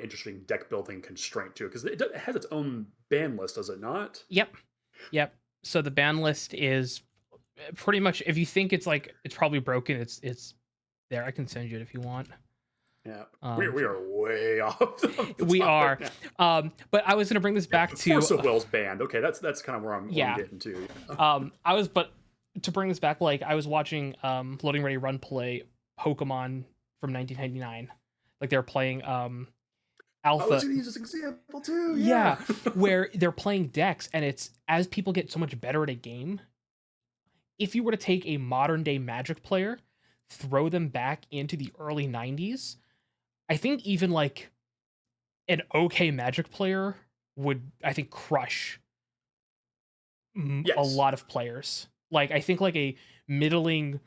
interesting deck building constraint too, because it has its own ban list, does it not? Yep. Yep. So the ban list is pretty much, if you think it's like it's probably broken, it's there. I can send you it if you want. Yeah, we are way off. We are. Now. But I was gonna bring this back to Force of Will's banned. Okay, that's kind of where I'm getting to. But to bring this back, like I was watching Loading Ready Run play Pokemon from 1999. Like they were playing Alpha. I was gonna use this example too. Yeah, where they're playing decks, and it's as people get so much better at a game. If you were to take a modern day Magic player, throw them back into the early 90s, I think even like an okay Magic player would, I think, crush a lot of players. Like I think like a middling,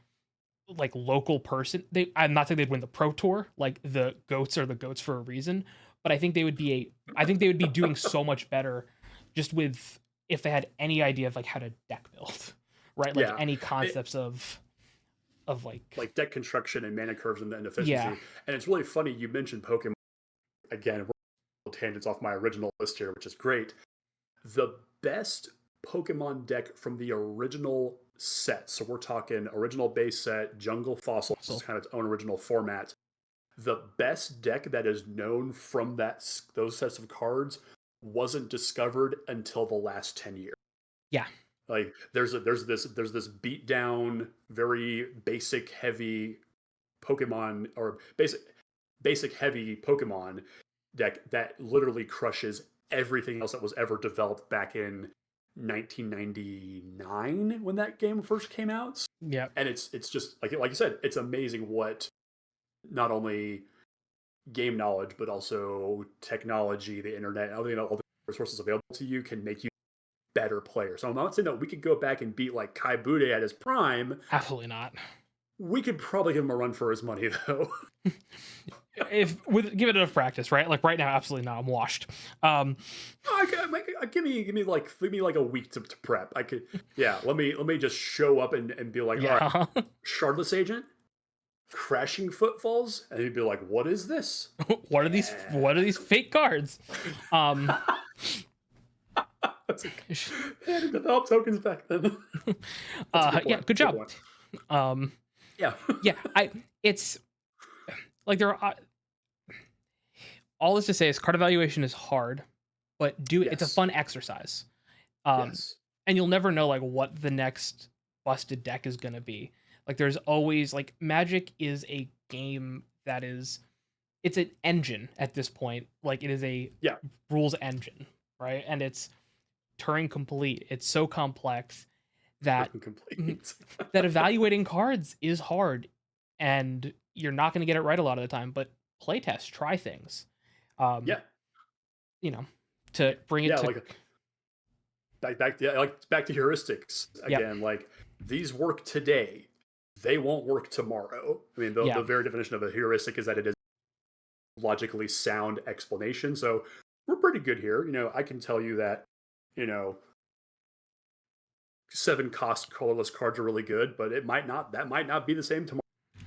like local person, I'm not saying they'd win the Pro Tour. Like the goats are the goats for a reason, but I think they would be doing so much better just with, if they had any idea of like how to deck build, right? Like any concepts of like deck construction and mana curves and efficiency. Yeah. And it's really funny you mentioned Pokemon again. We're tangents off my original list here, which is great. The best Pokemon deck from the original set, so we're talking original base set, Jungle Fossil, which is kind of its own original format. The best deck that is known from those sets of cards wasn't discovered until the last 10 years. Yeah. Like there's this beat down, very basic heavy Pokemon, or basic heavy Pokemon deck that literally crushes everything else that was ever developed back in 1999 when that game first came out. Yeah. And it's just like you said, it's amazing what not only game knowledge but also technology, the internet, all the resources available to you can make you better player. So I'm not saying that we could go back and beat like Kai Bude at his prime. Absolutely not. We could probably give him a run for his money though. Give it enough practice, right? Like right now, absolutely not. I'm washed. Give me like a week to prep. I could, let me just show up and be like, all right, Shardless Agent, Crashing Footfalls, and he'd be like, what is this? What are these fake cards? They hadn't developed tokens back then. Good job. It's like there are all this to say is card evaluation is hard, but it's a fun exercise. And you'll never know like what the next busted deck is going to be. Like there's always like Magic is a game that it's an engine at this point. Like it is a rules engine, right? And it's Turing complete. It's so complex that that evaluating cards is hard, and you're not going to get it right a lot of the time. But playtest, try things. To bring it to back to heuristics again. Like these work today, they won't work tomorrow. I mean, the very definition of a heuristic is that it is logically sound explanation. So we're pretty good here. I can tell you that 7 cost colorless cards are really good, but that might not be the same tomorrow.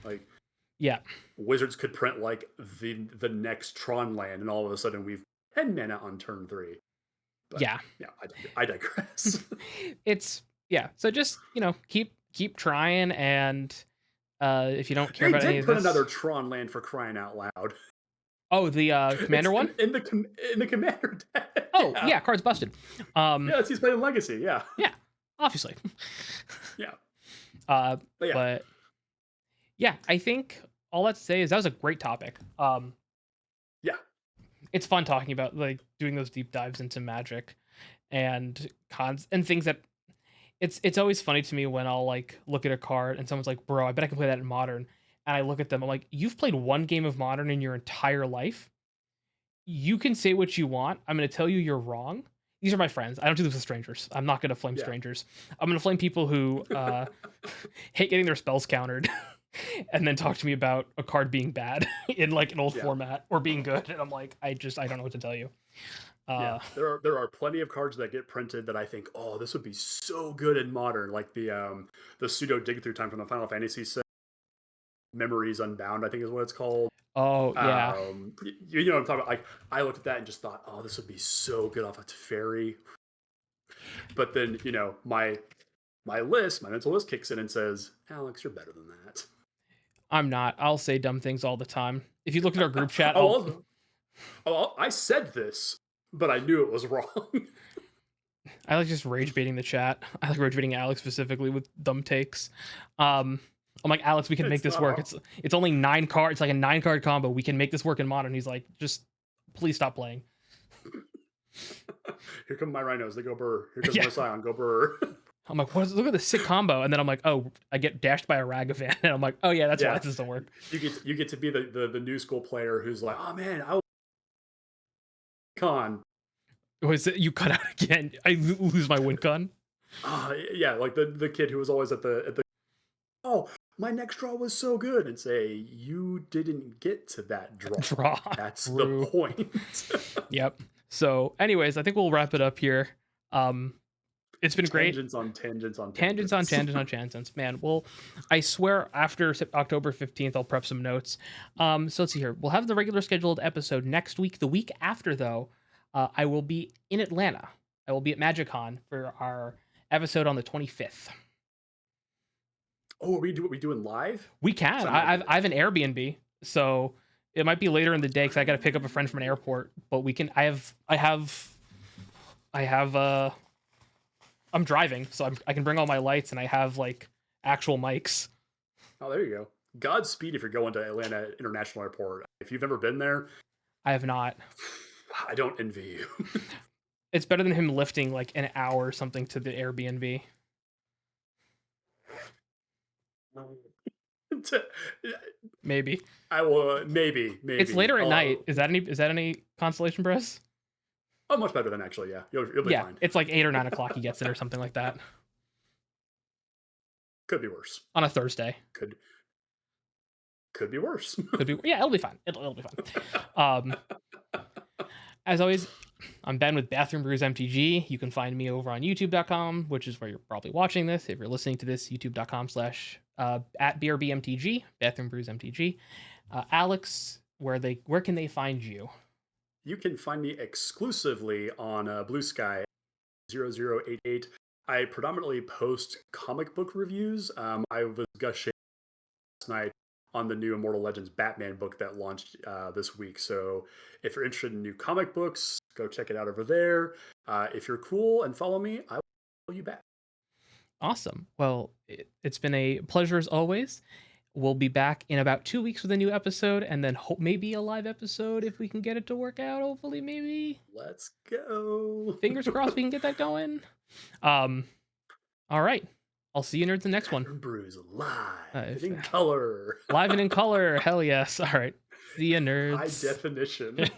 Like Wizards could print like the next Tron land, and all of a sudden we've 10 mana on turn 3. But, I digress. So just keep trying, and if you don't care about any of this, another Tron land for crying out loud. Oh, the commander one in the commander deck. Oh yeah, card's busted. He's playing Legacy. Yeah, obviously. But I think all that to say is that was a great topic. It's fun talking about like doing those deep dives into Magic and cons and things that it's always funny to me when I'll like look at a card and someone's like, bro, I bet I can play that in Modern. And I look at them, I'm like, you've played one game of Modern in your entire life? You can say what you want. I'm going to tell you you're wrong. These are my friends. I don't do this with strangers. I'm not going to flame strangers. I'm going to flame people who hate getting their spells countered and then talk to me about a card being bad in like an old format or being good. And I'm like, I don't know what to tell you. Yeah, Uh, there are plenty of cards that get printed that I think, oh, this would be so good in modern, like the pseudo dig through time from the Final Fantasy set, Memories Unbound, I think is what it's called. oh yeah, You know what I'm talking about? Like I looked at that and just thought, oh, this would be so good off a Teferi. But then my mental list kicks in and says, Alex, you're better than that. I'm not. I'll say dumb things all the time. If you look at our group chat, Oh, I'll I said this, but I knew it was wrong. I like just rage baiting the chat. I like rage baiting Alex specifically with dumb takes. Um, I'm like, Alex, we can make It's this not work. hard. It's only 9 cards. It's like a 9 card combo. We can make this work in modern. He's like, just please stop playing. Here come my rhinos. They go burr. Here comes Yeah. my scion. Go burr. I'm like, what is, look at this sick combo. And then I'm like, oh, I get dashed by a Ragavan. And I'm like, oh yeah, that's why Yeah. this doesn't work. You get to be the new school player who's like, oh man, I con. Was it, you cut out again? I lose my win con. Yeah, like the kid who was always at the oh, my next draw was so good, and say you didn't get to that draw. Draw. That's True. the point. Yep. So, anyways, I think we'll wrap it up here. It's been great. Tangents on tangents on Tangents on tangents on tangents, man. Well, I swear after October 15th, I'll prep some notes. So let's see here. We'll have the regular scheduled episode next week. The week after, though, I will be in Atlanta. I will be at MagicCon for our episode on the 25th. Oh, are we doing live? We can. So I have an Airbnb, so it might be later in the day because I got to pick up a friend from an airport. But we can. I have. I'm driving, so I can bring all my lights, and I have like actual mics. Oh, there you go. Godspeed if you're going to Atlanta International Airport. If you've never been there, I have not. I don't envy you. It's better than him lifting like an hour or something to the Airbnb. Maybe I will maybe. it's later at night. Is that any consolation press? Oh, much better than actually. Yeah, you'll be Yeah, fine. it's like 8 or 9 o'clock. He gets it or something like that Could be worse. on a Thursday. Could be worse. Could be. Yeah, it'll be fine. It'll be fine. As always, I'm Ben with Bathroom Brews MTG. You can find me over on youtube.com, which is where you're probably watching this. If you're listening to this, youtube.com/@BRBMTG, Bathroom Brews MTG. Alex, where can they find you? You can find me exclusively on Blue Sky 0088. I predominantly post comic book reviews. I was gushing last night on the new Immortal Legends Batman book that launched this week. So if you're interested in new comic books, go check it out over there. If you're cool and follow me, I will follow you back. Awesome. Well, it's been a pleasure as always. We'll be back in about 2 weeks with a new episode, and then maybe a live episode if we can get it to work out. Hopefully, maybe. Let's go. Fingers crossed we can get that going. All right. I'll see you nerds in the next one. Brews live in color. Live and in color. Hell yes. All right. See you nerds. High definition.